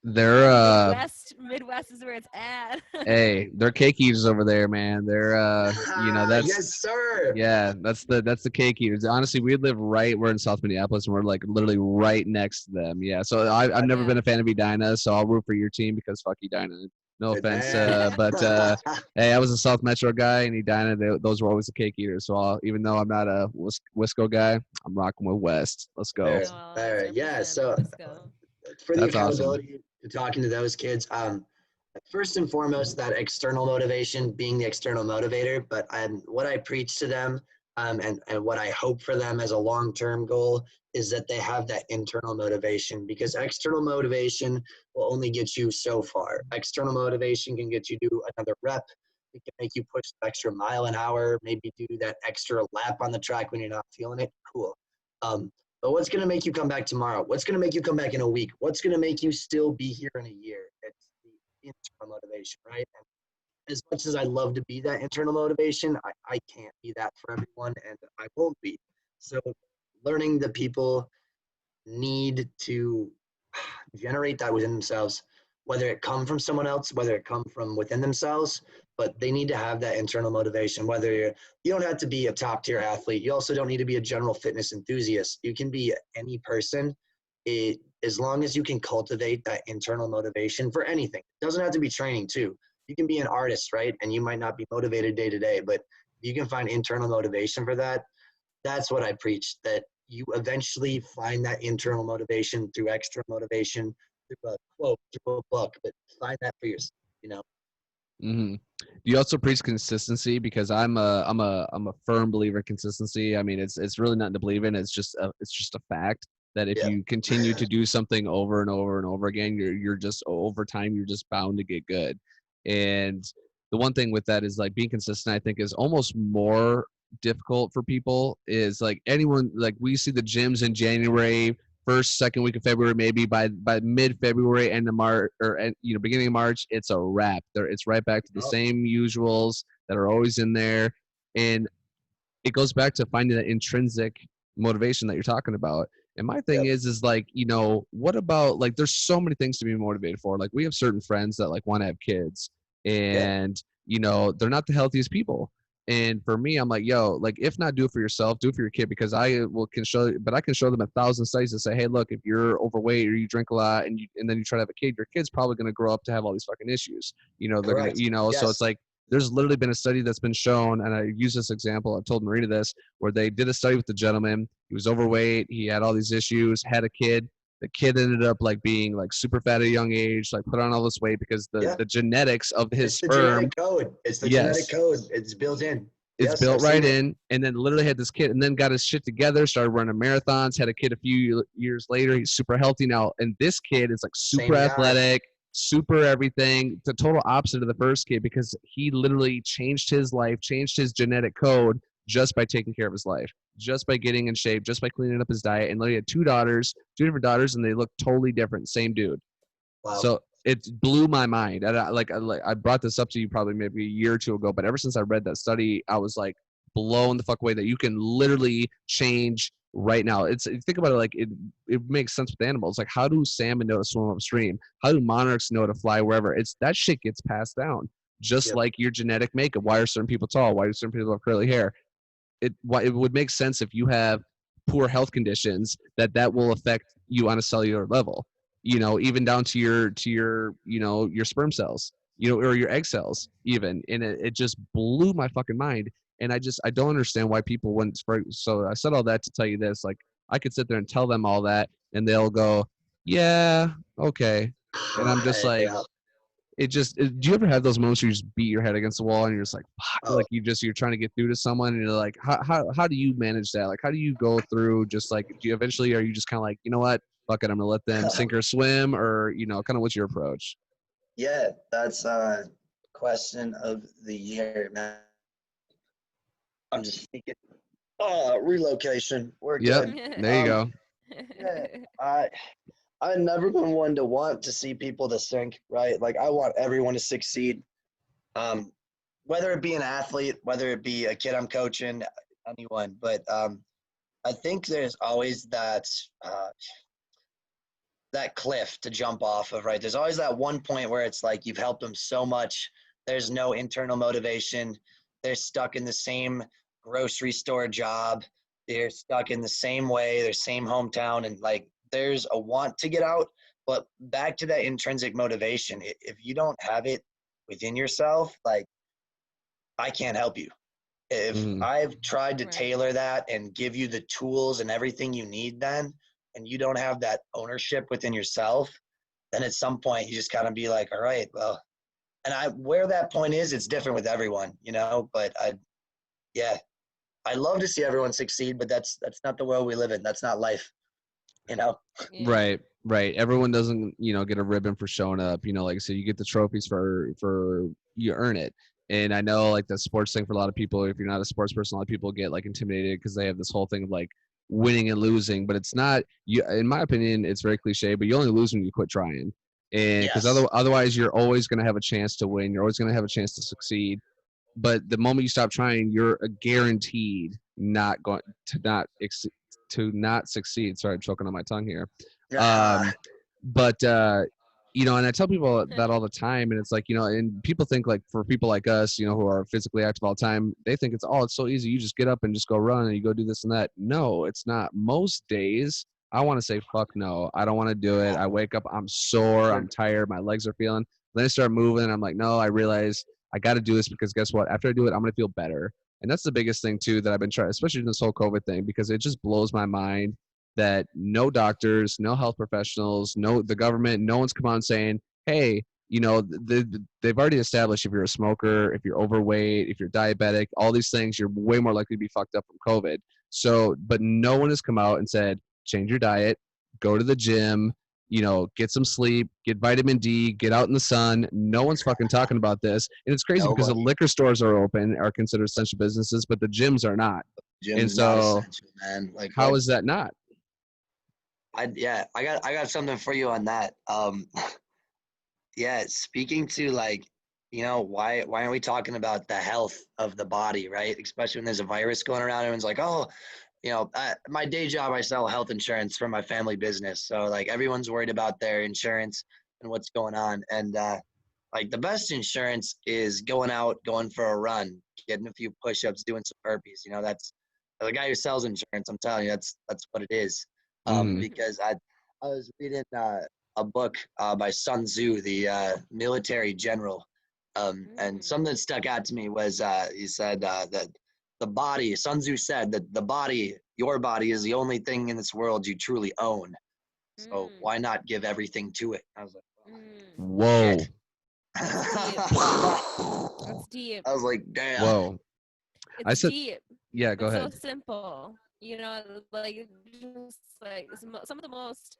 they're Man, Midwest is where it's at. they're cake eaters over there, man. They're that's Yes, sir. yeah, that's the cake eaters. Honestly, we're in South Minneapolis and we're like literally right next to them. Yeah. So I've never Yeah. been a fan of Edina, so I'll root for your team because fuck Edina. No Good offense, man. but hey, I was a South Metro guy, and Edina, those were always the cake eaters. So even though I'm not a Wisco guy, I'm rocking with West. Let's go. There, I'll always there. Yeah. represent So Wisco. for the That's awesome. accountability to talking to those kids, first and foremost, that external motivation, being the external motivator. But what I preach to them, and what I hope for them as a long-term goal is that they have that internal motivation, because external motivation will only get you so far. External motivation can get you to another rep. It can make you push the extra mile an hour, maybe do that extra lap on the track when you're not feeling it. Cool. But what's going to make you come back tomorrow? What's going to make you come back in a week? What's going to make you still be here in a year? It's the internal motivation, right? And as much as I love to be that internal motivation, I can't be that for everyone, and I won't be. So learning that people need to generate that within themselves, whether it come from someone else, whether it come from within themselves, but they need to have that internal motivation. Whether you don't have to be a top tier athlete, you also don't need to be a general fitness enthusiast. You can be any person, as long as you can cultivate that internal motivation for anything. It doesn't have to be training too. You can be an artist, right? And you might not be motivated day to day, but you can find internal motivation for that. That's what I preach, that you eventually find that internal motivation through extra motivation, through a quote, through a book, but find that for yourself, Hmm. Do you also preach consistency? Because I'm a firm believer in consistency. I mean, it's really nothing to believe in. It's just a fact. that if Yeah. you continue to do something over and over and over again, you're just over time, you're just bound to get good. And the one thing with that is like being consistent, I think is almost more difficult for people. Is like anyone, like we see the gyms in January, first, second week of February, maybe by mid-February, end of March, or beginning of March, it's a wrap. It's right back to the Oh, same usuals that are always in there, and it goes back to finding that intrinsic motivation that you're talking about. And my thing yep. is like, what about, like, there's so many things to be motivated for. Like we have certain friends that like want to have kids, Yeah. and they're not the healthiest people. And for me, I'm like, yo, like, if not do it for yourself, do it for your kid, because I can show, but I can show them 1,000 studies to say, hey, look, if you're overweight or you drink a lot and then you try to have a kid, your kid's probably going to grow up to have all these fucking issues. They're going Correct. to, so it's Yes. like, there's literally been a study that's been shown, and I use this example. I told Marita this, where they did a study with the gentleman. He was overweight. He had all these issues, had a kid. The kid ended up like being like super fat at a young age, like put on all this weight because Yeah. the genetics of his It's the sperm, genetic code. It's the genetic yes, code. It's built in. it's Yes, built I've right seen it. in. And then literally had this kid, and then got his shit together, started running marathons, had a kid a few years later. He's super healthy now. And this kid is like super Same guy. athletic, super everything, the total opposite of the first kid, because he literally changed his life, changed his genetic code just by taking care of his life, just by getting in shape, just by cleaning up his diet. And literally had two different daughters, and they look totally different. Same dude. Wow. So it blew my mind. And I brought this up to you probably maybe a year or two ago, but ever since I read that study, I was like blown the fuck away that you can literally change right now. Think about it, like it makes sense with animals. Like, how do salmon know to swim upstream? How do monarchs know to fly wherever? It's that shit gets passed down. Just Yep. like your genetic makeup. Why are certain people tall? Why do certain people have curly hair? It would make sense if you have poor health conditions that will affect you on a cellular level, even down to your your sperm cells, or your egg cells even. And it just blew my fucking mind. And I don't understand why people wouldn't. So I said all that to tell you this. Like, I could sit there and tell them all that, and they'll go, yeah, okay. And I'm just like, Yeah. do you ever have those moments where you just beat your head against the wall and you're just like, fuck, Oh, like you're trying to get through to someone, and you're like, how do you manage that? Like, how do you go through, just like, do you eventually, are you just kind of like, you know what, fuck it, I'm gonna let them sink or swim, or, kind of what's your approach? Yeah, that's a question of the year, man. I'm just thinking, relocation. We're Yep, good. there you go. Yeah, I've never been one to want to see people to sink, right? Like, I want everyone to succeed. Whether it be an athlete, whether it be a kid I'm coaching, anyone. But I think there's always that cliff to jump off of, right? There's always that one point where it's like you've helped them so much. There's no internal motivation. They're stuck in the same grocery store job. They're stuck in the same way, their same hometown. And like, there's a want to get out, but back to that intrinsic motivation. If you don't have it within yourself, like, I can't help you. If Mhm. I've tried to Right. tailor that and give you the tools and everything you need then, and you don't have that ownership within yourself, then at some point you just kind of be like, all right, well, and where that point is, it's different with everyone, but I love to see everyone succeed, but that's not the world we live in. That's not life, Yeah. Right. Everyone doesn't, get a ribbon for showing up. Like I said, you get the trophies for you earn it. And I know, like, the sports thing for a lot of people, if you're not a sports person, a lot of people get like intimidated because they have this whole thing of like winning and losing. But it's not, you, in my opinion, it's very cliche, but you only lose when you quit trying. And because Yes. otherwise you're always going to have a chance to win. You're always going to have a chance to succeed. But the moment you stop trying, you're guaranteed not going to not succeed. Sorry, I'm choking on my tongue here. But and I tell people that all the time, and it's like, and people think, like, for people like us, who are physically active all the time, they think it's so easy. You just get up and just go run and you go do this and that. No, it's not. Most days I want to say, fuck no, I don't want to do it. I wake up, I'm sore, I'm tired, my legs are feeling. Then I start moving, I'm like, no, I realize I got to do this, because guess what? After I do it, I'm going to feel better. And that's the biggest thing too that I've been trying, especially in this whole COVID thing, because it just blows my mind that no doctors, no health professionals, no the government, no one's come on saying, hey, they've already established if you're a smoker, if you're overweight, if you're diabetic, all these things, you're way more likely to be fucked up from COVID. So, but no one has come out and said, change your diet, go to the gym, get some sleep, get vitamin D, get out in the sun. No one's fucking talking about this. And it's crazy because the Nobody. liquor stores are considered essential businesses, but the gyms are not. And Gym's not so essential, man. Like how is that not? I got something for you on that. Yeah, speaking to like, why aren't we talking about the health of the body, right? Especially when there's a virus going around, everyone's like, oh, my day job, I sell health insurance for my family business, so like everyone's worried about their insurance and what's going on, and like the best insurance is going out, going for a run, getting a few push-ups, doing some burpees. That's the guy who sells insurance. I'm telling you, that's what it is. Mhm. Because I was reading a book by Sun Tzu, the military general, and something that stuck out to me was he said that the body. Sun Tzu said that the body, your body, is the only thing in this world you truly own. So why not give everything to it? I was like, Whoa. shit. That's deep. I That's deep. was like, damn. Whoa. I It's said, deep. yeah, go It's so ahead. simple. Like just like some of the most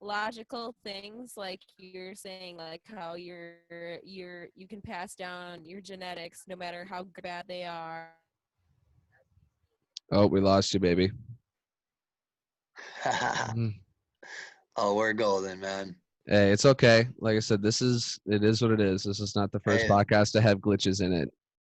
logical things, like you're saying, like how you can pass down your genetics no matter how bad they are. Oh, we lost you, baby. Mhm. Oh, we're golden, man. Hey, it's okay. Like I said, it is what it is. This is not the first Hey, podcast to have glitches in it.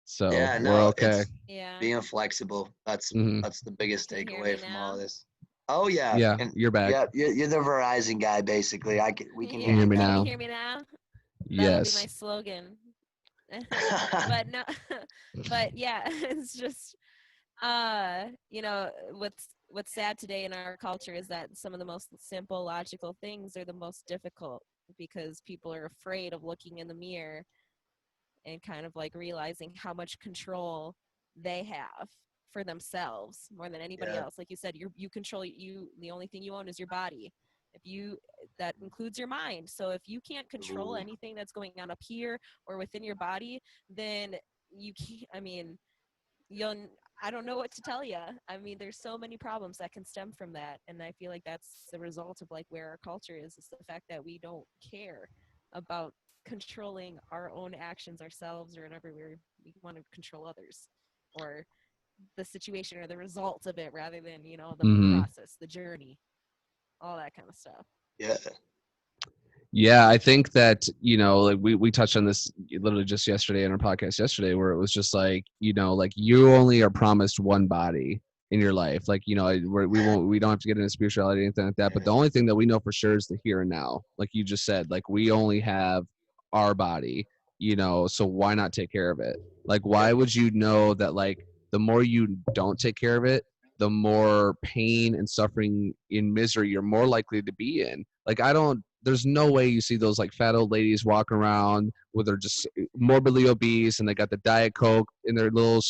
So yeah, we're no, okay. it's Yeah. being flexible. That's Hmm. that's the biggest Can you hear takeaway me from all now? of this. Oh yeah, Yeah, and you're back. yeah, you're the Verizon guy basically. We can Can hear you Yeah. hear you me Can now. you now? hear me now? That'll be my Yes. slogan. But no, but yeah, it's just what's sad today in our culture is that some of the most simple logical things are the most difficult because people are afraid of looking in the mirror and kind of like realizing how much control they have for themselves more than anybody Yeah. else. Like you said, you control you. The only thing you own is your body. If you That includes your mind. So if you can't control Ooh. anything that's going on up here or within your body, then you can't. I mean, you'll. I don't know what to tell you. I mean, there's so many problems that can stem from that, and I feel like that's the result of like where our culture is the fact that we don't care about controlling our own actions ourselves or whenever we want to control others or the situation or the results of it rather than the Hmm. process, the journey, all that kind of stuff. Yeah. Yeah, I think that, like we touched on this literally just yesterday in our podcast yesterday, where it was just like, like you only are promised one body in your life. Like, we don't have to get into spirituality or anything like that. But the only thing that we know for sure is the here and now. Like you just said, like we only have our body, so why not take care of it? Like, why would you know that like the more you don't take care of it, the more pain and suffering in misery you're more likely to be in. Like there's no way you see those like fat old ladies walking around where they're just morbidly obese and they got the Diet Coke in their little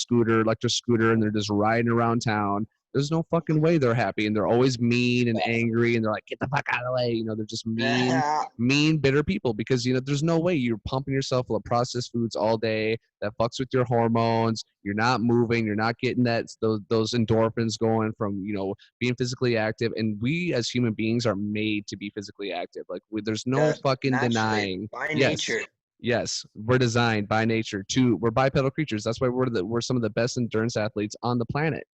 electric scooter, and they're just riding around town. There's no fucking way they're happy, and they're always mean and angry, and they're like, get the fuck out of the way. They're just mean, bitter people because, there's no way you're pumping yourself full of processed foods all day that fucks with your hormones. You're not moving. You're not getting those endorphins going from, being physically active. And we as human beings are made to be physically active. Like there's no Yeah. fucking Naturally, denying. by Yes. nature. Yes, we're designed by nature we're bipedal creatures. That's why we're some of the best endurance athletes on the planet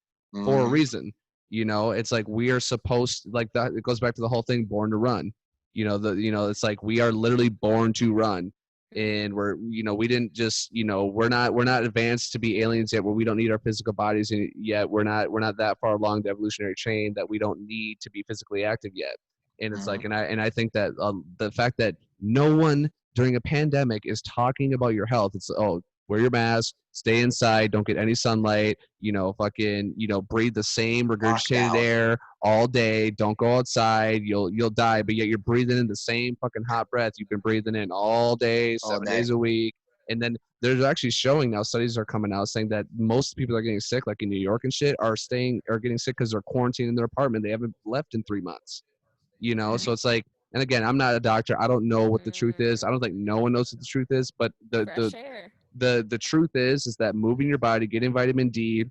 for a Mm-hmm. reason. It's like we are supposed, like that. It goes back to the whole thing, born to run. It's like we are literally born to run, and we didn't just, we're not advanced to be aliens yet, where we don't need our physical bodies yet. We're not that far along the evolutionary chain that we don't need to be physically active yet. And it's like, and I think that the fact that no one during a pandemic is talking about your health. It's, oh, wear your mask, stay inside, don't get any sunlight, fucking, breathe the same regurgitated Lockdown. air all day, don't go outside, you'll die, but yet you're breathing in the same fucking hot breath you've been breathing in all day, All 7 days day. a week. And then there's actually showing now, studies are coming out saying that most people that are getting sick, like in New York and shit, are getting sick because they're quarantined in their apartment. They haven't left in 3 months. So it's like, and again, I'm not a doctor, I don't know what the truth is. I don't think no one knows what the truth is, but the Fresh air. the truth is that moving your body, getting vitamin D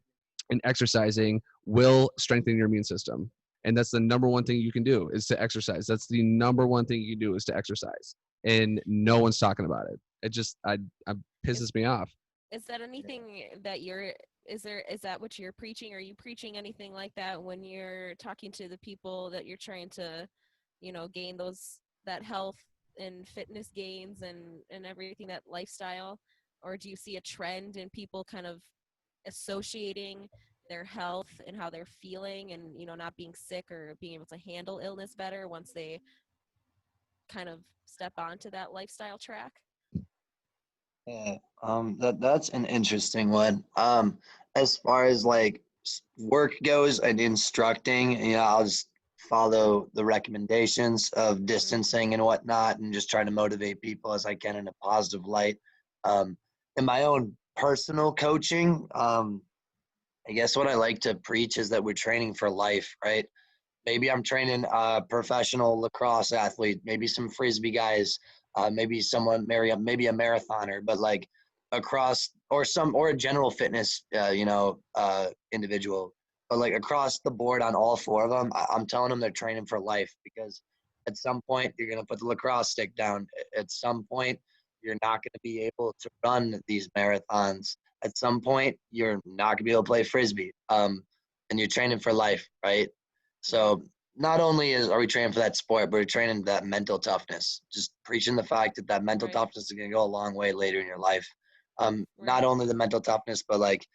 and exercising will strengthen your immune system. And that's the number one thing you can do is to exercise. That's the number one thing you can do is to exercise. And no one's talking about it. It just, I pisses me off. Is that anything that is that what you're preaching? Are you preaching anything like that when you're talking to the people that you're trying to, gain that health and fitness gains and everything, that lifestyle? Or do you see a trend in people kind of associating their health and how they're feeling and, not being sick or being able to handle illness better once they kind of step onto that lifestyle track? Yeah, that's an interesting one. As far as like work goes and instructing, I'll just follow the recommendations of distancing and whatnot, and just try to motivate people as I can in a positive light. In my own personal coaching, I guess what I like to preach is that we're training for life, right? Maybe I'm training a professional lacrosse athlete, maybe some Frisbee guys, maybe someone, maybe a marathoner, but like across or a general fitness, individual, but like across the board on all four of them, I'm telling them they're training for life, because at some point you're going to put the lacrosse stick down. At some point, you're not going to be able to run these marathons. At some point, you're not going to be able to play Frisbee. And you're training for life, right? So not only are we training for that sport, but we're training that mental toughness, just preaching the fact that mental Right. toughness is going to go a long way later in your life. Not Right. only the mental toughness, but like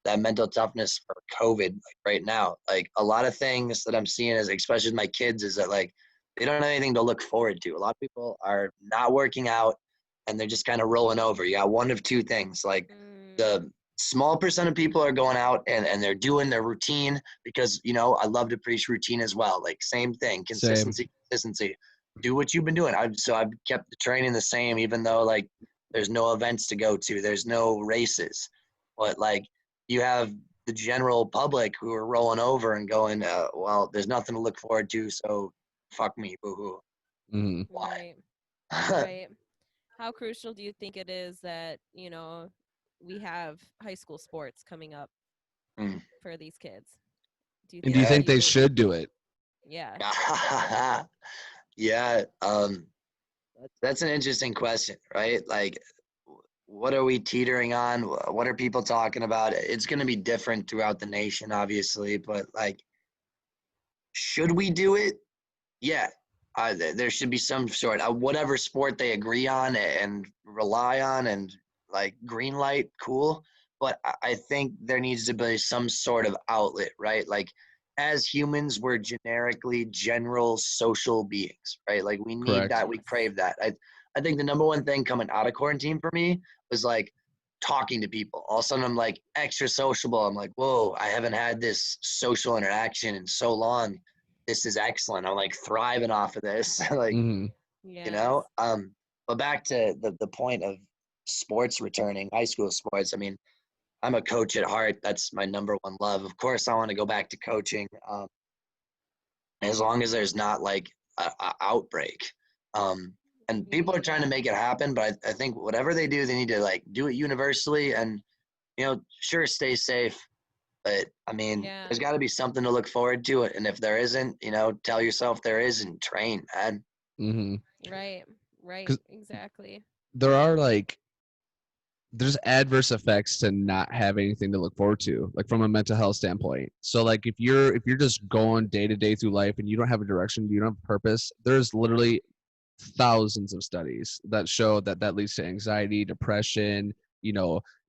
that mental toughness for COVID, like right now. Like a lot of things that I'm seeing, is especially with my kids, is that like they don't have anything to look forward to. A lot of people are not working out and they're just kind of rolling over. You got one of two things. Like the small percent of people are going out and they're doing their routine, because I love to preach routine as well. Like same thing, consistency. Do what you've been doing. I've kept the training the same, even though like there's no events to go to, there's no races, but like you have the general public who are rolling over and going, well, there's nothing to look forward to, so fuck me, boo-hoo. Mm-hmm. Why? Right. Right. How crucial do you think it is that, we have high school sports coming up Mm. for these kids? Do you And do you think Yeah. think they should do it? Yeah. Yeah, that's an interesting question, right? Like, what are we teetering on? What are people talking about? It's going to be different throughout the nation, obviously, but like, should we do it? Yeah, there should be some sort of whatever sport they agree on and rely on, and like green light, cool. But I think there needs to be some sort of outlet, right? Like as humans, we're generically general social beings, right? Like we need Correct. that, we crave that. I think the number one thing coming out of quarantine for me was like talking to people. All of a sudden I'm like extra sociable. I'm like, whoa, I haven't had this social interaction in so long. This is excellent. I'm like thriving off of this. Like, Mm-hmm. Yes. but back to the point of sports returning, high school sports. I mean, I'm a coach at heart. That's my number one love. Of course, I want to go back to coaching, as long as there's not like a outbreak. And people are trying to make it happen, but I think whatever they do, they need to like do it universally, and sure, stay safe. But I mean, Yeah. there's got to be something to look forward to. And if there isn't, tell yourself there is and train, man. Mm-hmm. Right. Right. Because Exactly. there are there's adverse effects to not having anything to look forward to, like from a mental health standpoint. So like if you're just going day to day through life and you don't have a direction, you don't have a purpose, there's literally thousands of studies that show that leads to anxiety, depression,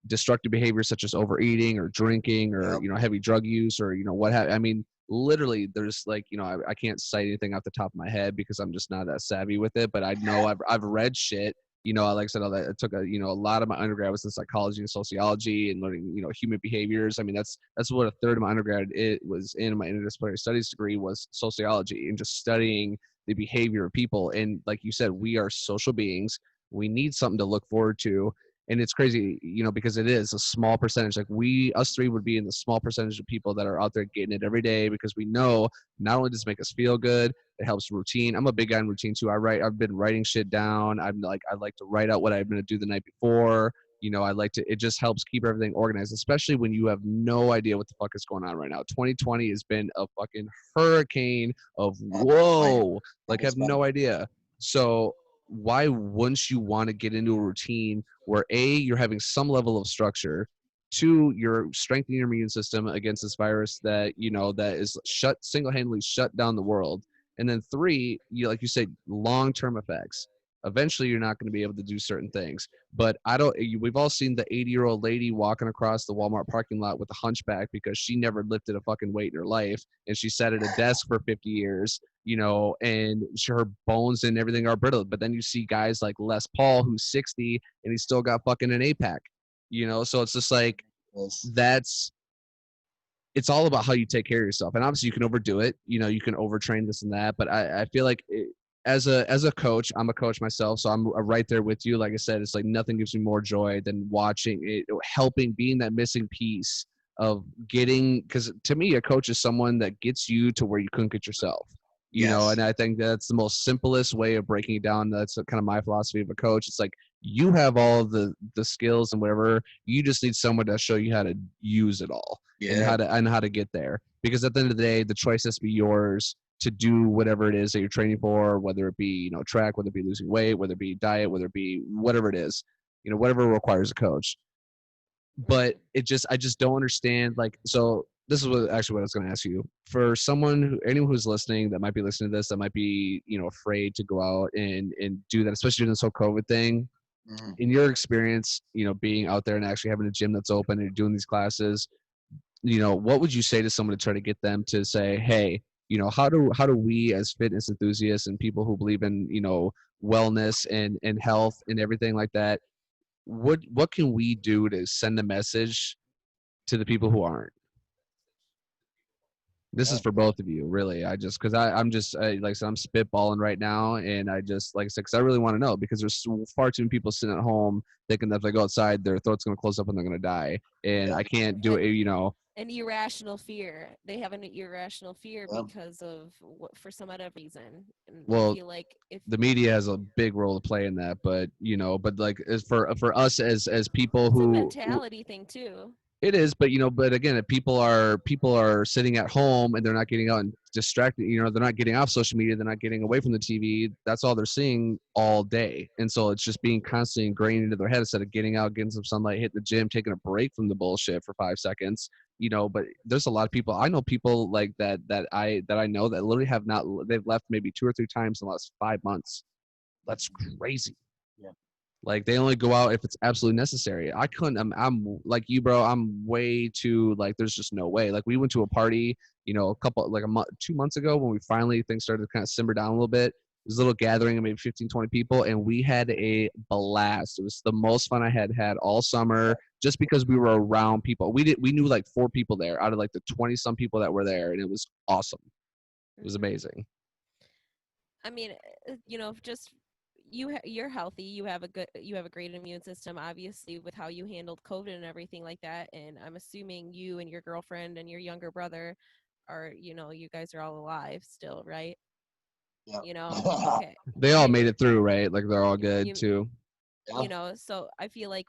destructive behaviors such as overeating or drinking or Yep. heavy drug use or what have. I mean, literally, there's like I can't cite anything off the top of my head because I'm just not that savvy with it. But I know I've read shit. Like I said, I took a lot of my undergrad was in psychology and sociology and learning human behaviors. I mean, that's what a third of my undergrad it was in. My interdisciplinary studies degree was sociology and just studying the behavior of people. And like you said, we are social beings. We need something to look forward to. And it's crazy, because it is a small percentage. Like us three would be in the small percentage of people that are out there getting it every day, because we know not only does it make us feel good, it helps routine. I'm a big guy in routine too. I've been writing shit down. I like to write out what I'm going to do the night before. It just helps keep everything organized, especially when you have no idea what the fuck is going on right now. 2020 has been a fucking hurricane of whoa, like have no idea. So why wouldn't you want to get into a routine where you're having some level of structure, two, you're strengthening your immune system against this virus that that is single-handedly shut down the world, and then three, like you said, long-term effects. Eventually you're not going to be able to do certain things. But we've all seen the 80-year-old lady walking across the Walmart parking lot with a hunchback because she never lifted a fucking weight in her life, and she sat at a desk for 50 years, and her bones and everything are brittle. But then you see guys like Les Paul, who's 60 and he's still got fucking an eight-pack. So it's just like it's all about how you take care of yourself. And obviously you can overdo it, you can overtrain this and that, but I feel like as a coach, I'm a coach myself, so I'm right there with you. Like I said, it's like nothing gives me more joy than watching it, helping, being that missing piece of getting, because to me a coach is someone that gets you to where you couldn't get yourself. And I think that's the most simplest way of breaking it down. That's kind of my philosophy of a coach. It's like you have all the skills and whatever, you just need someone to show you how to use it all and how to get there. Because at the end of the day, the choice has to be yours to do whatever it is that you're training for, whether it be track, whether it be losing weight, whether it be diet, whether it be whatever it is, whatever requires a coach. But I just don't understand. Like, so this is what I was going to ask you. For anyone who's listening that might be listening to this, that might be, afraid to go out and do that, especially during this whole COVID thing. Mm-hmm. In your experience, being out there and actually having a gym that's open and doing these classes, what would you say to someone to try to get them to say, hey, how do we as fitness enthusiasts and people who believe in, wellness and health and everything like that, what can we do to send a message to the people who aren't? This is for both of you, really. Because I'm just, like I said, I'm spitballing right now. And I just, like I said, because I really want to know, because there's far too many people sitting at home thinking that if they go outside, their throat's going to close up and they're going to die. And I can't do it, An irrational fear. They have an irrational fear because of for some other reason. And well, I feel like if the media has a big role to play in that, but but like as for us as people who, it's a mentality thing too. It is, but but again, if people are sitting at home and they're not getting out and distracted, they're not getting off social media, they're not getting away from the TV. That's all they're seeing all day, and so it's just being constantly ingrained into their head instead of getting out, getting some sunlight, hitting the gym, taking a break from the bullshit for 5 seconds. But there's a lot of people. I know people like that I know that literally have not. They've left maybe 2 or 3 times in the last 5 months. That's crazy. Yeah. Like they only go out if it's absolutely necessary. I couldn't. I'm like you, bro. I'm way too like. There's just no way. Like we went to a party, a couple 2 months ago when we finally things started to kind of simmer down a little bit. It was a little gathering of maybe 15, 20 people, and we had a blast. It was the most fun I had all summer, just because we were around people. We knew like 4 people there out of like the 20 some people that were there, and it was awesome. It was amazing. I mean, just. You're healthy. You have a great immune system, obviously, with how you handled COVID and everything like that. And I'm assuming you and your girlfriend and your younger brother are, you guys are all alive still, right? Yeah. Okay. They all made it through, right? Like they're all good too. So I feel like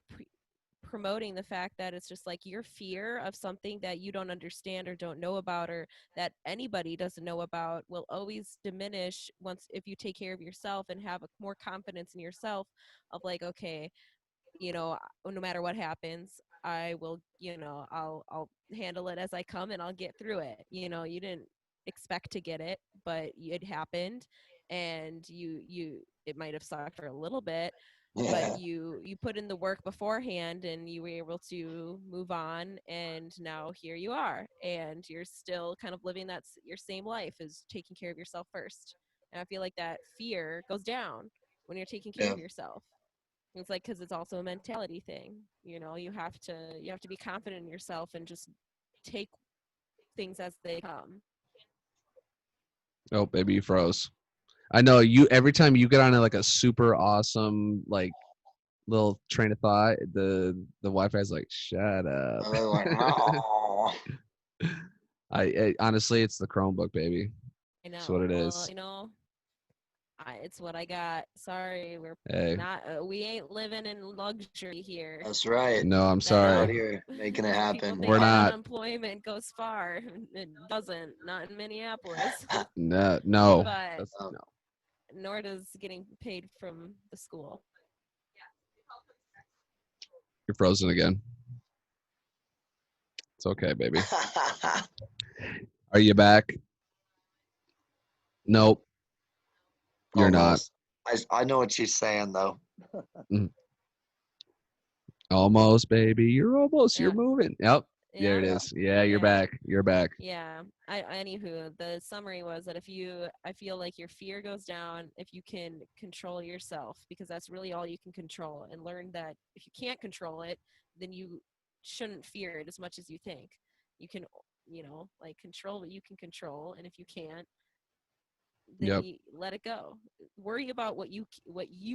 promoting the fact that it's just like your fear of something that you don't understand or don't know about, or that anybody doesn't know about, will always diminish if you take care of yourself and have more confidence in yourself of like, okay, no matter what happens, I will, I'll handle it as I come and I'll get through it. You didn't expect to get it, but it happened, and it might have sucked for a little bit. Yeah. But you put in the work beforehand, and you were able to move on, and now here you are, and you're still kind of living your same life, is taking care of yourself first. And I feel like that fear goes down when you're taking care of yourself. It's like, because it's also a mentality thing. You have to be confident in yourself and just take things as they come. Oh, baby, you froze. I know every time you get on like a super awesome like little train of thought, the Wi-Fi is like, shut up. I honestly, it's the Chromebook, baby. I know. That's what it is. It's what I got. Sorry, we're Hey, not. We ain't living in luxury here. That's right. no, I'm That Out sorry. here making it People happen. think We're that not. unemployment goes far. It doesn't. Not in Minneapolis. No, no. But That's Um, no. nor does getting paid from the school. You're frozen again. It's okay, baby. Are you back? Nope, you're not. Almost. I know what she's saying though. Mm. Almost, baby. You're almost. You're Yeah. moving. Yep. There it Yeah. Yeah. is. Yeah, you're Yeah. back. You're back. Yeah. Anywho, the summary was that I feel like your fear goes down if you can control yourself, because that's really all you can control, and learn that if you can't control it, then you shouldn't fear it as much as you think. You can, like, control what you can control, and if you can't, then Yep. you let it go. Worry about what you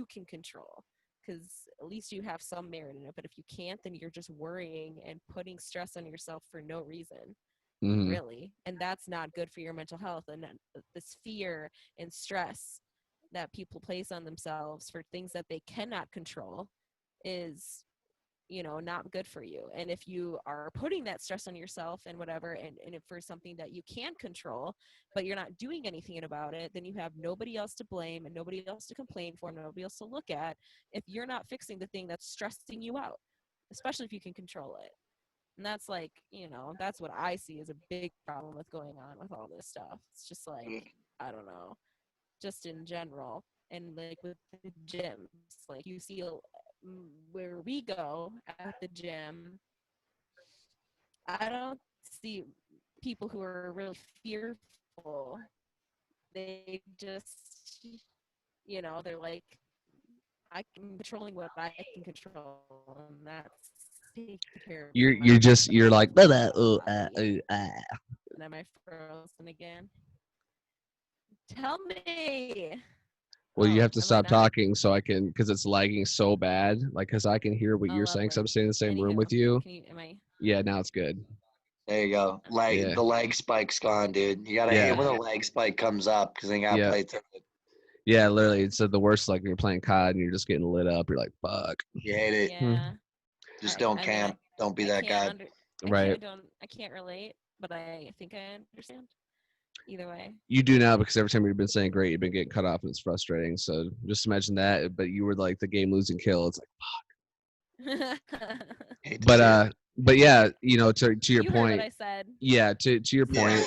can control, because at least you have some merit in it. But if you can't, then you're just worrying and putting stress on yourself for no reason, Hmm. really, and that's not good for your mental health. And this fear and stress that people place on themselves for things that they cannot control is, not good for you. And if you are putting that stress on yourself and whatever, and if for something that you can control, but you're not doing anything about it, then you have nobody else to blame and nobody else to complain for, nobody else to look at, if you're not fixing the thing that's stressing you out, especially if you can control it. And that's like, that's what I see as a big problem with going on with all this stuff. It's just like, I don't know, just in general. And like with the gyms, like you see where we go at the gym, I don't see people who are really fearful. They just, they're like, I'm controlling what I can control, and that's taking care of You're my just you're like blah, blah, body. ooh, ah. And am I frozen again? Tell me. Well, you Oh, have to am I stop not? talking so I can, because it's lagging so bad. Like, because I can hear what Oh, you're saying. So I'm lovely. sitting in the same room with Anywho, you. am I? Yeah, now it's good. There you go. Yeah, The leg spike's gone, dude. You gotta hate yeah, when a leg spike comes up because then you gotta yeah, play through it. yeah. Literally, it's the worst. Like when you're playing COD and you're just getting lit up. You're like, fuck. You hate it. Hmm. Yeah. Just don't I mean, camp. Don't be I that can't guy. under, Right. I can't relate, but I think I understand. Either way. You do now, because every time you've been saying great, you've been getting cut off and it's frustrating. So just imagine that. But you were like the game losing kill. It's like, Hate to but see it. but yeah, to your You heard what point. I said. Yeah, to your Yeah. point.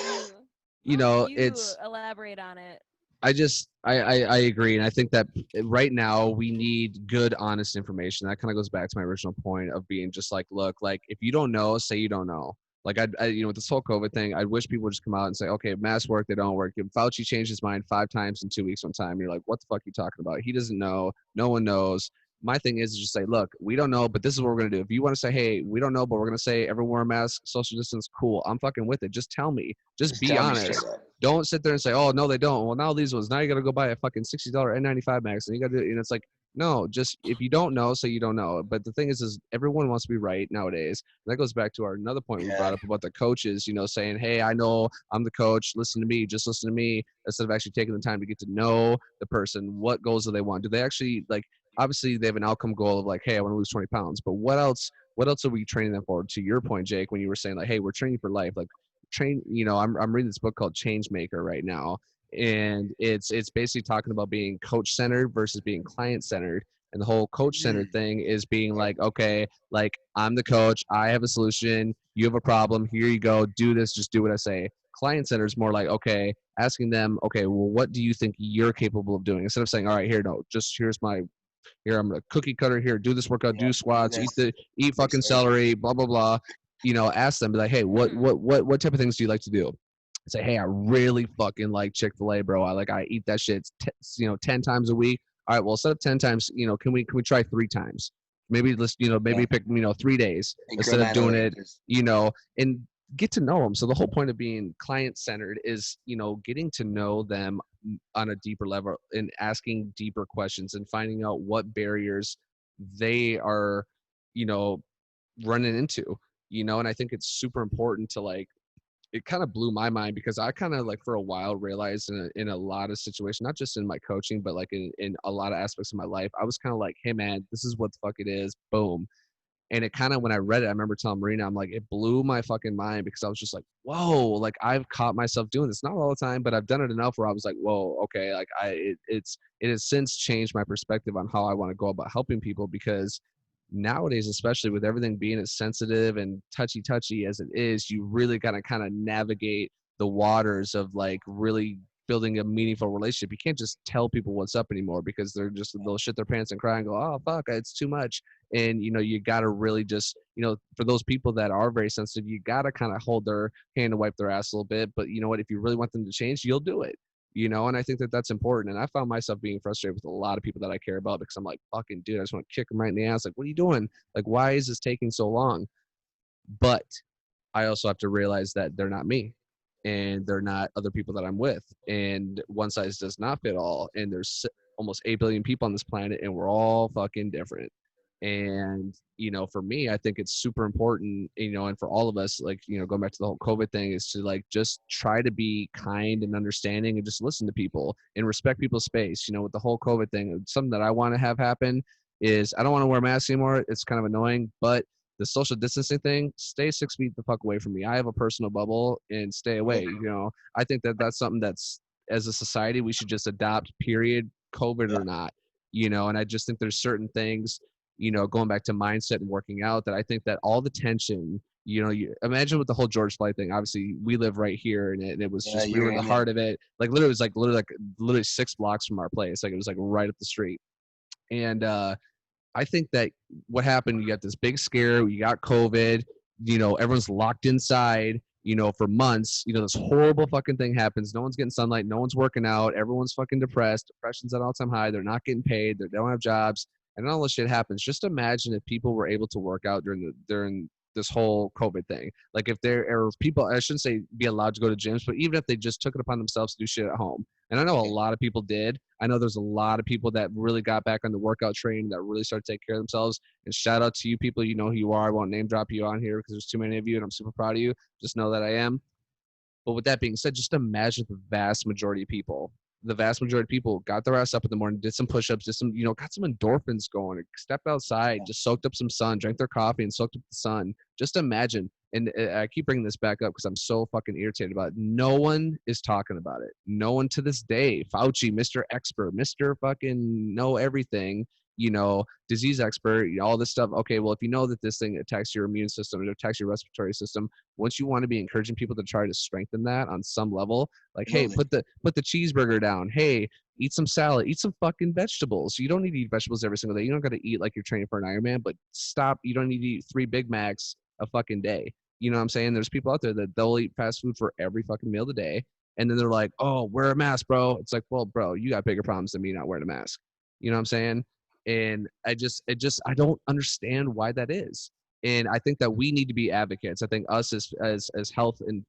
Why don't you It's elaborate on it? I agree, and I think that right now we need good, honest information. That kind of goes back to my original point of being just like, look, like if you don't know, say you don't know. Like with this whole COVID thing, I wish people would just come out and say, okay, masks work, they don't work. If Fauci changed his mind 5 times in 2 weeks one time, you're like, what the fuck are you talking about? He doesn't know. No one knows. My thing is just say, look, we don't know, but this is what we're gonna do. If you want to say, hey, we don't know, but we're gonna say everyone wear a mask, social distance, cool. I'm fucking with it. Just tell me. Just Just be tell me straight honest. up. Don't sit there and say, oh no, they don't. Well, now these ones. Now you got to go buy a fucking $60 N95 max, and you got to do it. And it's like, no, just if you don't know, say you don't know. But the thing is everyone wants to be right nowadays. And that goes back to our another point we Yeah. brought up about the coaches. Saying, hey, I know I'm the coach. Listen to me. Just listen to me. Instead of actually taking the time to get to know the person. What goals do they want? Do they actually like? Obviously, they have an outcome goal of like, hey, I want to lose 20 pounds. But what else? What else are we training them for? To your point, Jake, when you were saying like, hey, we're training for life. Like, I'm reading this book called Change Maker right now, and it's basically talking about being coach centered versus being client centered. And the whole coach centered thing is being like, okay, like I'm the coach, I have a solution, you have a problem, here you go, do this, just do what I say. Client centered is more like, okay, asking them, okay, well, what do you think you're capable of doing, instead of saying, all right, here, no, just here's my, here, I'm a cookie cutter, here, do this workout, Yeah. do squats, Do eat this. eat Fix fucking this. celery, blah blah blah. Ask them, be like, hey, what Hmm. what type of things do you like to do? Say, hey, I really fucking like Chick-fil-A, bro. I eat that shit 10 times a week. All right, well, instead of 10 times, can we try 3 times? Maybe let's maybe Yeah. pick 3 days instead of doing Incrementally. it, and get to know them. So the whole point of being client centered is getting to know them on a deeper level and asking deeper questions and finding out what barriers they are you know running into. And I think it's super important to like it kind of blew my mind because I kind of like for a while realized in a lot of situations, not just in my coaching, but like in a lot of aspects of my life, I was kind of like, hey man, this is what the fuck it is. Boom. And it kind of, when I read it, I remember telling Marina, I'm like, it blew my fucking mind because I was just like, whoa, like I've caught myself doing this, not all the time, but I've done it enough where I was like, whoa, okay. Like it has since changed my perspective on how I want to go about helping people, because nowadays, especially with everything being as sensitive and touchy as it is, you really got to kind of navigate the waters of like really building a meaningful relationship. You can't just tell people what's up anymore because they'll shit their pants and cry and go, oh fuck, it's too much. And you got to really just, for those people that are very sensitive, you got to kind of hold their hand and wipe their ass a little bit. But you know what, if you really want them to change, you'll do it. And I think that that's important. And I found myself being frustrated with a lot of people that I care about because I'm like, fucking dude, I just want to kick them right in the ass. Like, what are you doing? Like, why is this taking so long? But I also have to realize that they're not me and they're not other people that I'm with. And one size does not fit all. And there's almost 8 billion people on this planet and we're all fucking different. And, for me, I think it's super important, and for all of us, like, going back to the whole COVID thing, is to like, just try to be kind and understanding and just listen to people and respect people's space. With the whole COVID thing, something that I want to have happen is I don't want to wear masks anymore. It's kind of annoying, but the social distancing thing, stay 6 feet the fuck away from me. I have a personal bubble and stay away. I think that that's something that's, as a society, we should just adopt, period, COVID or not, and I just think there's certain things, going back to mindset and working out, that I think that all the tension, you imagine with the whole George Floyd thing. Obviously, we live right here, and it was just, we were in the heart of it. Like literally, it was like literally 6 blocks from our place. Like it was like right up the street. And I think that what happened, you got this big scare, you got COVID, everyone's locked inside, for months, this horrible fucking thing happens. No one's getting sunlight, no one's working out, everyone's fucking depressed, depression's at all-time high, they're not getting paid, they don't have jobs, and all this shit happens. Just imagine if people were able to work out during this whole COVID thing. Like if there are people, I shouldn't say be allowed to go to gyms, but even if they just took it upon themselves to do shit at home. And I know a lot of people did. I know there's a lot of people that really got back on the workout train, that really started to take care of themselves. And shout out to you people. You know who you are. I won't name drop you on here because there's too many of you, and I'm super proud of you. Just know that I am. But with that being said, just imagine the vast majority of people got their ass up in the morning, did some push-ups, did some, got some endorphins going, stepped outside, just soaked up some sun, drank their coffee and soaked up the sun. Just imagine. And I keep bringing this back up because I'm so fucking irritated about it. No one is talking about it. No one to this day. Fauci, Mr. Expert, Mr. fucking know everything, disease expert, all this stuff. Okay, well, if you know that this thing attacks your immune system, it attacks your respiratory system, once you want to be encouraging people to try to strengthen that on some level, like, hey, put the cheeseburger down. Hey, eat some salad, eat some fucking vegetables. You don't need to eat vegetables every single day. You don't got to eat like you're training for an Ironman, but stop. You don't need to eat 3 Big Macs a fucking day. You know what I'm saying? There's people out there that they'll eat fast food for every fucking meal of the day. And then they're like, oh, wear a mask, bro. It's like, well, bro, you got bigger problems than me not wearing a mask. You know what I'm saying? And I don't understand why that is. And I think that we need to be advocates. I think us as health and,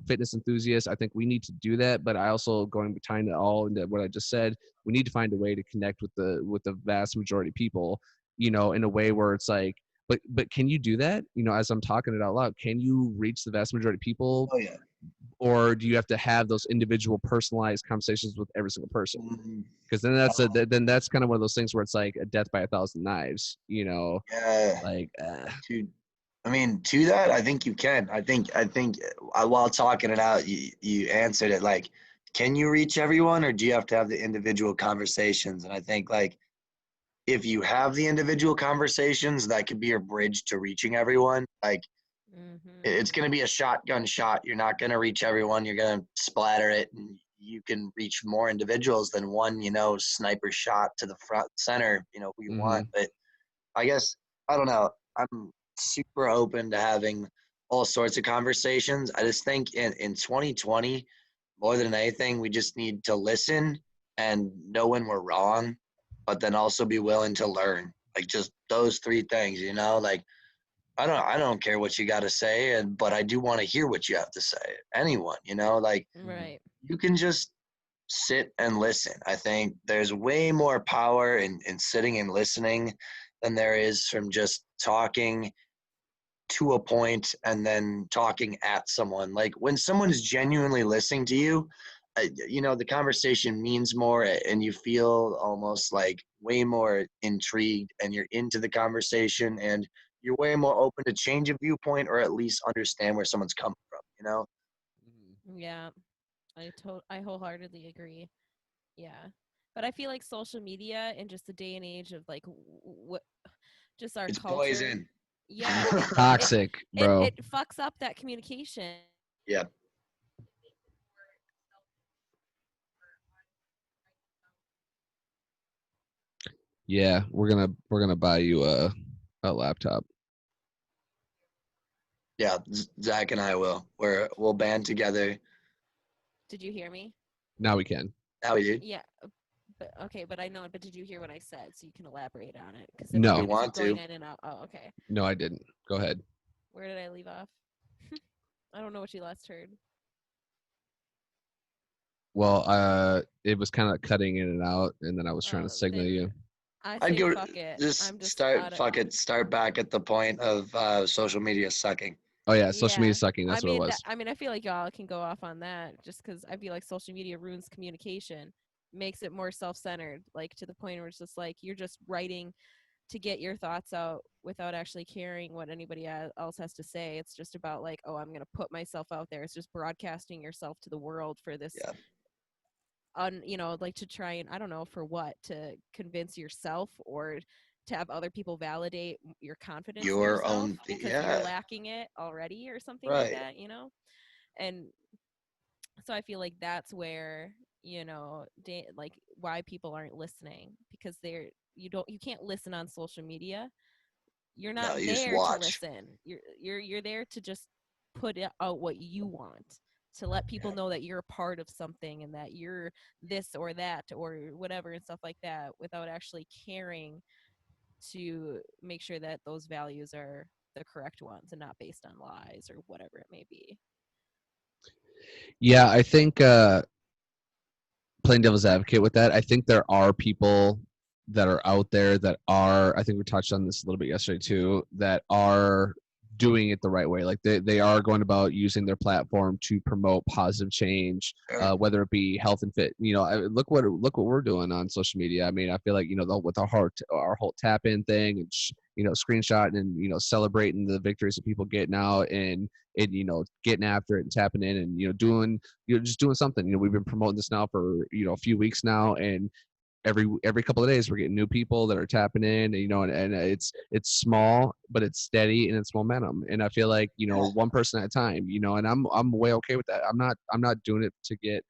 fitness enthusiasts, I think we need to do that. But I also, going behind it all into what I just said, we need to find a way to connect with the vast majority of people, in a way where it's like, but can you do that? As I'm talking it out loud, can you reach the vast majority of people? Oh yeah. Or do you have to have those individual personalized conversations with every single person? Mhm. Because then that's kind of one of those things where it's like a death by 1,000 knives, Yeah. like To that, I think you can. I think while talking it out, you answered it. Like, can you reach everyone, or do you have to have the individual conversations? And I think, like, if you have the individual conversations, that could be your bridge to reaching everyone. Like, it's going to be a shotgun shot. You're not going to reach everyone. You're going to splatter it, and you can reach more individuals than one, sniper shot to the front center, who you want. But I guess, I don't know. I'm super open to having all sorts of conversations. I just think in 2020, more than anything, we just need to listen and know when we're wrong, but then also be willing to learn. Like, just those 3 things, like, I don't care what you got to say, but I do want to hear what you have to say. Anyone, like, Right. you can just sit and listen. I think there's way more power in sitting and listening than there is from just talking to a point and then talking at someone. Like when someone is genuinely listening to you, the conversation means more and you feel almost like way more intrigued and you're into the conversation and you're way more open to change a viewpoint or at least understand where someone's coming from. Yeah, I wholeheartedly agree. Yeah. But I feel like social media and just the day and age of like what just our It's culture. poison. Yeah, Toxic, bro. it fucks up that communication. Yeah. Yeah, we're gonna buy you a laptop. Yeah, Zach and I will. We'll band together. Did you hear me? Now we can. Now we do. Yeah. But okay, but I know. But did you hear what I said? So you can elaborate on it. Because if No. we're We gonna want keep going to. in and out. Oh, okay. No, I didn't. Go ahead. Where did I leave off? I don't know what you last heard. Well, it was kind of cutting in and out, and then I was trying to Oh, signal then you. I I'd say go fuck it. I'm just just start out of. fuck it. Start back at the point of social media sucking. Oh yeah, social media Yeah. sucking. That's what it was. I mean, I feel like y'all can go off on that just because I feel like social media ruins communication, makes it more self-centered, like to the point where it's just like you're just writing to get your thoughts out without actually caring what anybody else has to say. It's just about like, oh, I'm going to put myself out there. It's just broadcasting yourself to the world for this Yeah. like to try and I don't know for what, to convince yourself or to have other people validate your confidence in Your yourself own because you're yeah. lacking it already or something like Right. that. And so I feel like that's where like why people aren't listening, because you can't listen on social media. You're not No, you just there to watch. listen. You're there to just put out what you want, to let people Yeah. know that you're a part of something and that you're this or that or whatever and stuff like that, without actually caring to make sure that those values are the correct ones and not based on lies or whatever it may be. Yeah, I think playing devil's advocate with that, I think there are people that are out there that are, I think we touched on this a little bit yesterday too, that are doing it the right way. Like they are going about using their platform to promote positive change, Sure. whether it be health and fit. Look what we're doing on social media. I mean, I feel like with our whole tap in thing and screenshotting and celebrating the victories that people getting out and getting after it and tapping in and doing just doing something. We've been promoting this now for a few weeks now, and every couple of days we're getting new people that are tapping in, and it's small but it's steady and it's momentum. And I feel like Yeah. one person at a time, and I'm way okay with that. I'm not doing it to get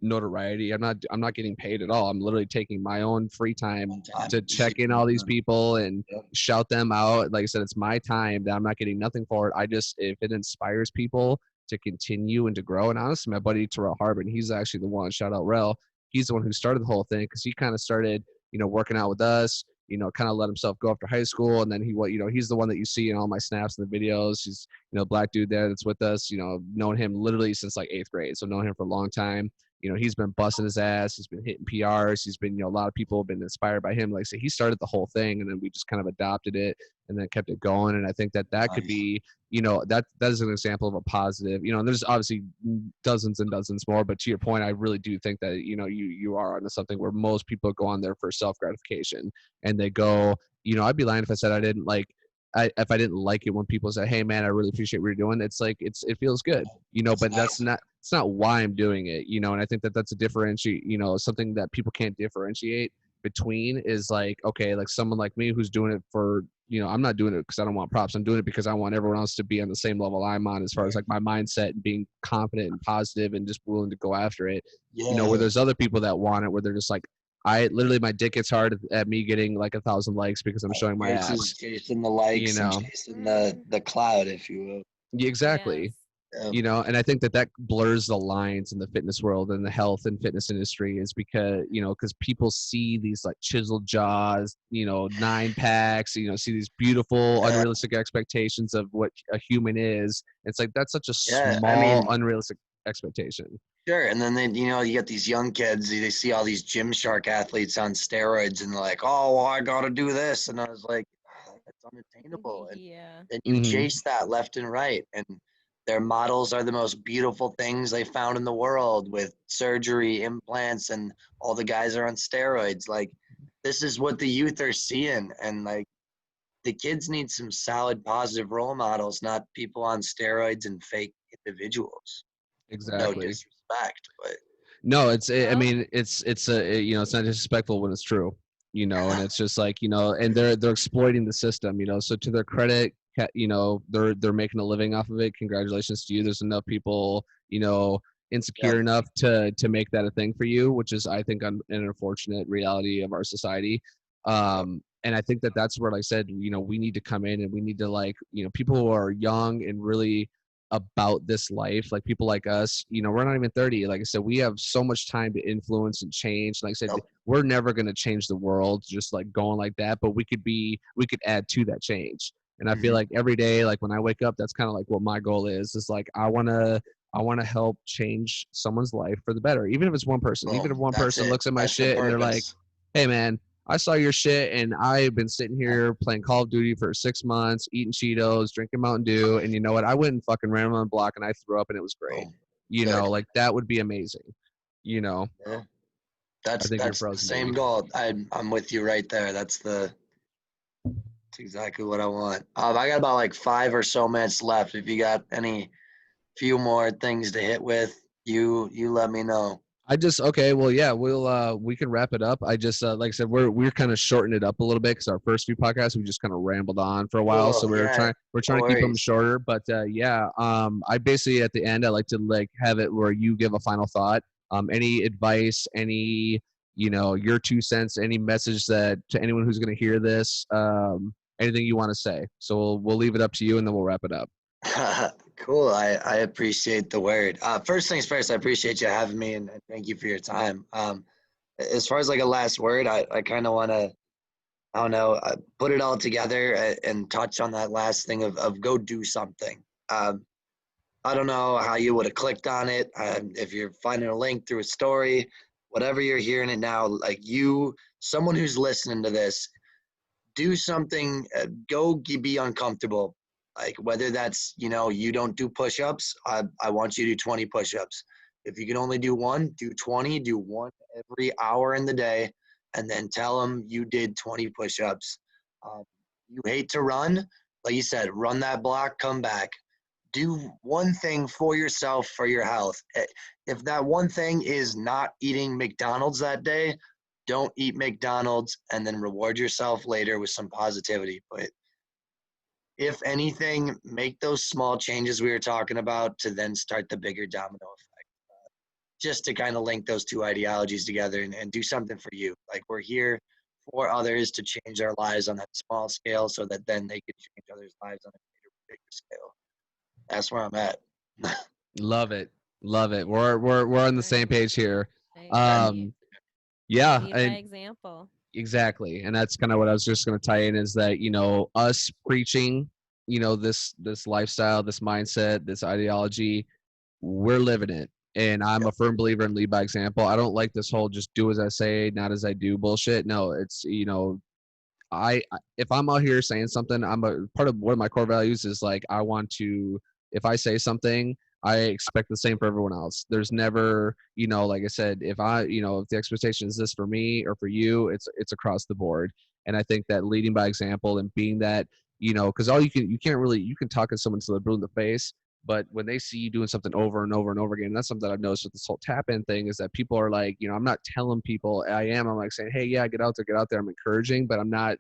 notoriety. I'm not getting paid at all. I'm literally taking my own free time to check in all these people and Yep. shout them out. Like I said, it's my time that I'm not getting nothing for it. If it inspires people to continue and to grow. And honestly, my buddy Terrell Harbin, he's actually the one, shout out Rel, he's the one who started the whole thing, because he kind of started working out with us, kind of let himself go after high school. And then he's the one that you see in all my snaps and the videos. He's black dude there that's with us, known him literally since like 8th grade, so known him for a long time. He's been busting his ass. He's been hitting PRs. He's been, a lot of people have been inspired by him. Like I say, he started the whole thing, and then we just kind of adopted it and then kept it going. And I think that could be, that is an example of a positive, and there's obviously dozens and dozens more. But to your point, I really do think that, you are onto something where most people go on there for self-gratification, and they go, I'd be lying if I said I didn't like, if I didn't like it when people say, "Hey man, I really appreciate what you're doing." It's like it feels good, but that's not it's not why I'm doing it, and I think that that's a differentiate, something that people can't differentiate between is like, okay, like someone like me who's doing it for, I'm not doing it because I don't want props. I'm doing it because I want everyone else to be on the same level I'm on, as far as like my mindset and being confident and positive and just willing to go after it. Yeah. Where there's other people that want it, where they're just like, my dick gets hard at me getting like 1,000 likes because I'm showing my You're ass. just chasing the likes and chasing the cloud, if you will. Exactly. Yes. And I think that blurs the lines in the fitness world and the health and fitness industry, is because people see these like chiseled jaws, 9-packs, see these beautiful, unrealistic expectations of what a human is. It's like, that's such a Yeah, I small, mean, unrealistic expectation. sure. And then you get these young kids, they see all these Gymshark athletes on steroids and they're like, oh, well, I got to do this. And I was like, that's unattainable, Yeah. and you Hmm. chase that left and right, and their models are the most beautiful things they found in the world with surgery, implants, and all the guys are on steroids. Like, this is what the youth are seeing, and like the kids need some solid positive role models, not people on steroids and fake individuals. No Exactly. disrespect, but No, I Well, mean, it's not disrespectful when it's true, and it's just like, and they're exploiting the system, so to their credit, they're making a living off of it. Congratulations to you. There's enough people, yep, insecure enough to make that a thing for you, which is, I think, an unfortunate reality of our society. yep, And I think that that's where, like I said, we need to come in, and we need to, like, people who are young and really about this life, like people like us, we're not even 30. Like I said, we have so much time to influence and change. Like I said, yep. we're never going to change the world just like going like that, but we could add to that change. And I feel Hmm. like every day, like when I wake up, that's kind of like what my goal is like, I want to help change someone's life for the better, even if it's one person. Even if Boom. one That's person it. looks at my That's the shit and they're like, purpose. hey man, I saw your shit and I've been sitting here playing Call of Duty for 6 months, eating Cheetos, drinking Mountain Dew, and you know what? I went and fucking ran on the block and I threw up and it was great. Boom. Good. Like that would be amazing. You know, Yeah. I That's think you're that's the frozen, same baby. goal. I'm with you right there. That's exactly what I want. I got about like 5 or so minutes left. If you got any few more things to hit with, you let me know. Okay, well, yeah, we can wrap it up. I just like I said, we're kind of shortening it up a little bit because our first few podcasts we just kind of rambled on for a while, so Oh yeah, we're no trying to keep them worries. shorter. But yeah, I basically at the end I like to like have it where you give a final thought, any advice, any your 2 cents, any message that to anyone who's going to hear this, anything you want to say. So we'll leave it up to you, and then we'll wrap it up. Cool. I appreciate the word. First things first, I appreciate you having me and thank you for your time. As far as like a last word, I kind of want to, I don't know, put it all together and touch on that last thing of go do something. Um, I don't know how you would have clicked on it. If you're finding a link through a story, whatever you're hearing it now, like someone who's listening to this, do something, go be uncomfortable. Like whether that's, you don't do push-ups, I want you to do 20 push-ups. If you can only do one, do 20, do one every hour in the day, and then tell them you did 20 push-ups. You hate to run, like you said, run that block, come back. Do one thing for yourself, for your health. If that one thing is not eating McDonald's that day, don't eat McDonald's and then reward yourself later with some positivity. But if anything, make those small changes we were talking about to then start the bigger domino effect. Just to kind of link those two ideologies together and do something for you. Like we're here for others to change their lives on that small scale so that then they can change others' lives on a bigger scale. That's where I'm at. Love it, love it. We're on the same right. page here. I agree. Um, yeah, Lead by and example. exactly, and that's kind of what I was just going to tie in is that us preaching, this lifestyle, this mindset, this ideology, we're living it, and I'm a Yep. firm believer in lead by example. I don't like this whole just do as I say, not as I do bullshit. No, it's if I'm out here saying something, I'm a part of one of my core values is like I want to. If I say something, I expect the same for everyone else. There's never, like I said, if the expectation is this for me or for you, it's across the board. And I think that leading by example and being that, because you can't really, you can talk to someone until they're blue in the face, but when they see you doing something over and over and over again, and that's something that I've noticed with this whole tap in thing is that people are like, I'm not telling people I'm like saying, hey, yeah, get out there. I'm encouraging, but I'm not,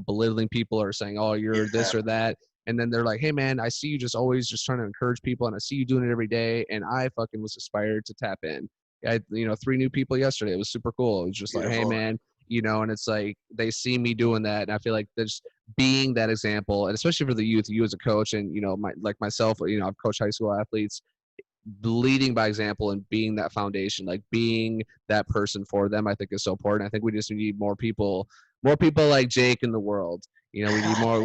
belittling people or saying, oh, you're Yeah. this or that. And then they're like, hey, man, I see you just always just trying to encourage people and I see you doing it every day. And I fucking was inspired to tap in. I had, 3 new people yesterday. It was super cool. It was just like, hey, Beautiful. man, and it's like they see me doing that. And I feel like there's being that example, and especially for the youth, you as a coach and, like myself, I've coached high school athletes, leading by example and being that foundation, like being that person for them, I think is so important. I think we just need more people like Jake in the world. We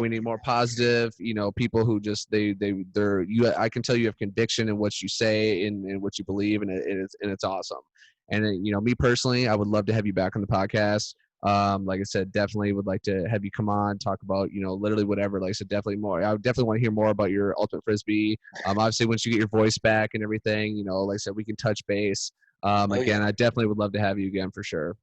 need more positive, people who just they're you. I can tell you have conviction in what you say and what you believe, and it's awesome. And me personally, I would love to have you back on the podcast. Like I said, definitely would like to have you come on, talk about, literally whatever. Like I said, definitely more. I would definitely want to hear more about your ultimate Frisbee. Obviously once you get your voice back and everything, like I said, we can touch base. Again, I definitely would love to have you again for sure.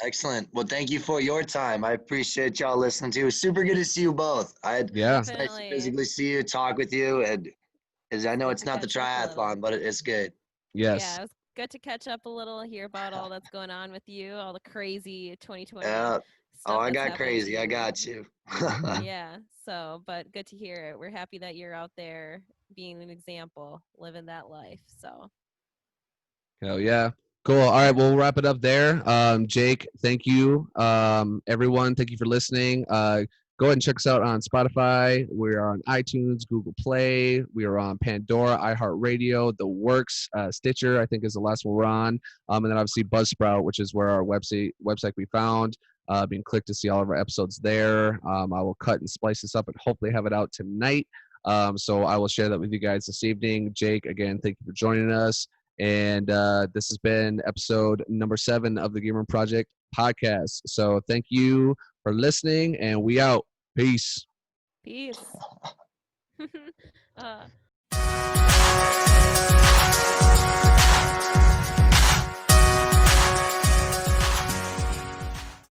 Excellent. Well, thank you for your time. I appreciate y'all listening to. It was super good to see you both. Yeah. It's nice to Definitely. physically see you, talk with you, and as I know Good it's to not the catch up a little. triathlon, but it's good. Yes. Yeah, it was good to catch up a little, hear about all that's going on with you, all the crazy 2020 Oh, stuff I that's got happened to crazy. I you. got you. Yeah, so, but good to hear it. We're happy that you're out there being an example, living that life. So, Hell yeah. Cool. All right, we'll wrap it up there. Jake, thank you. Everyone, thank you for listening. Go ahead and check us out on Spotify. We're on iTunes, Google Play. We are on Pandora, iHeartRadio, The Works, Stitcher, I think is the last one we're on. And then obviously Buzzsprout, which is where our website we found. You can click to see all of our episodes there. I will cut and splice this up and hopefully have it out tonight. So I will share that with you guys this evening. Jake, again, thank you for joining us. And this has been episode number 7 of the Gearman Project podcast. So thank you for listening, and we out. Peace. peace.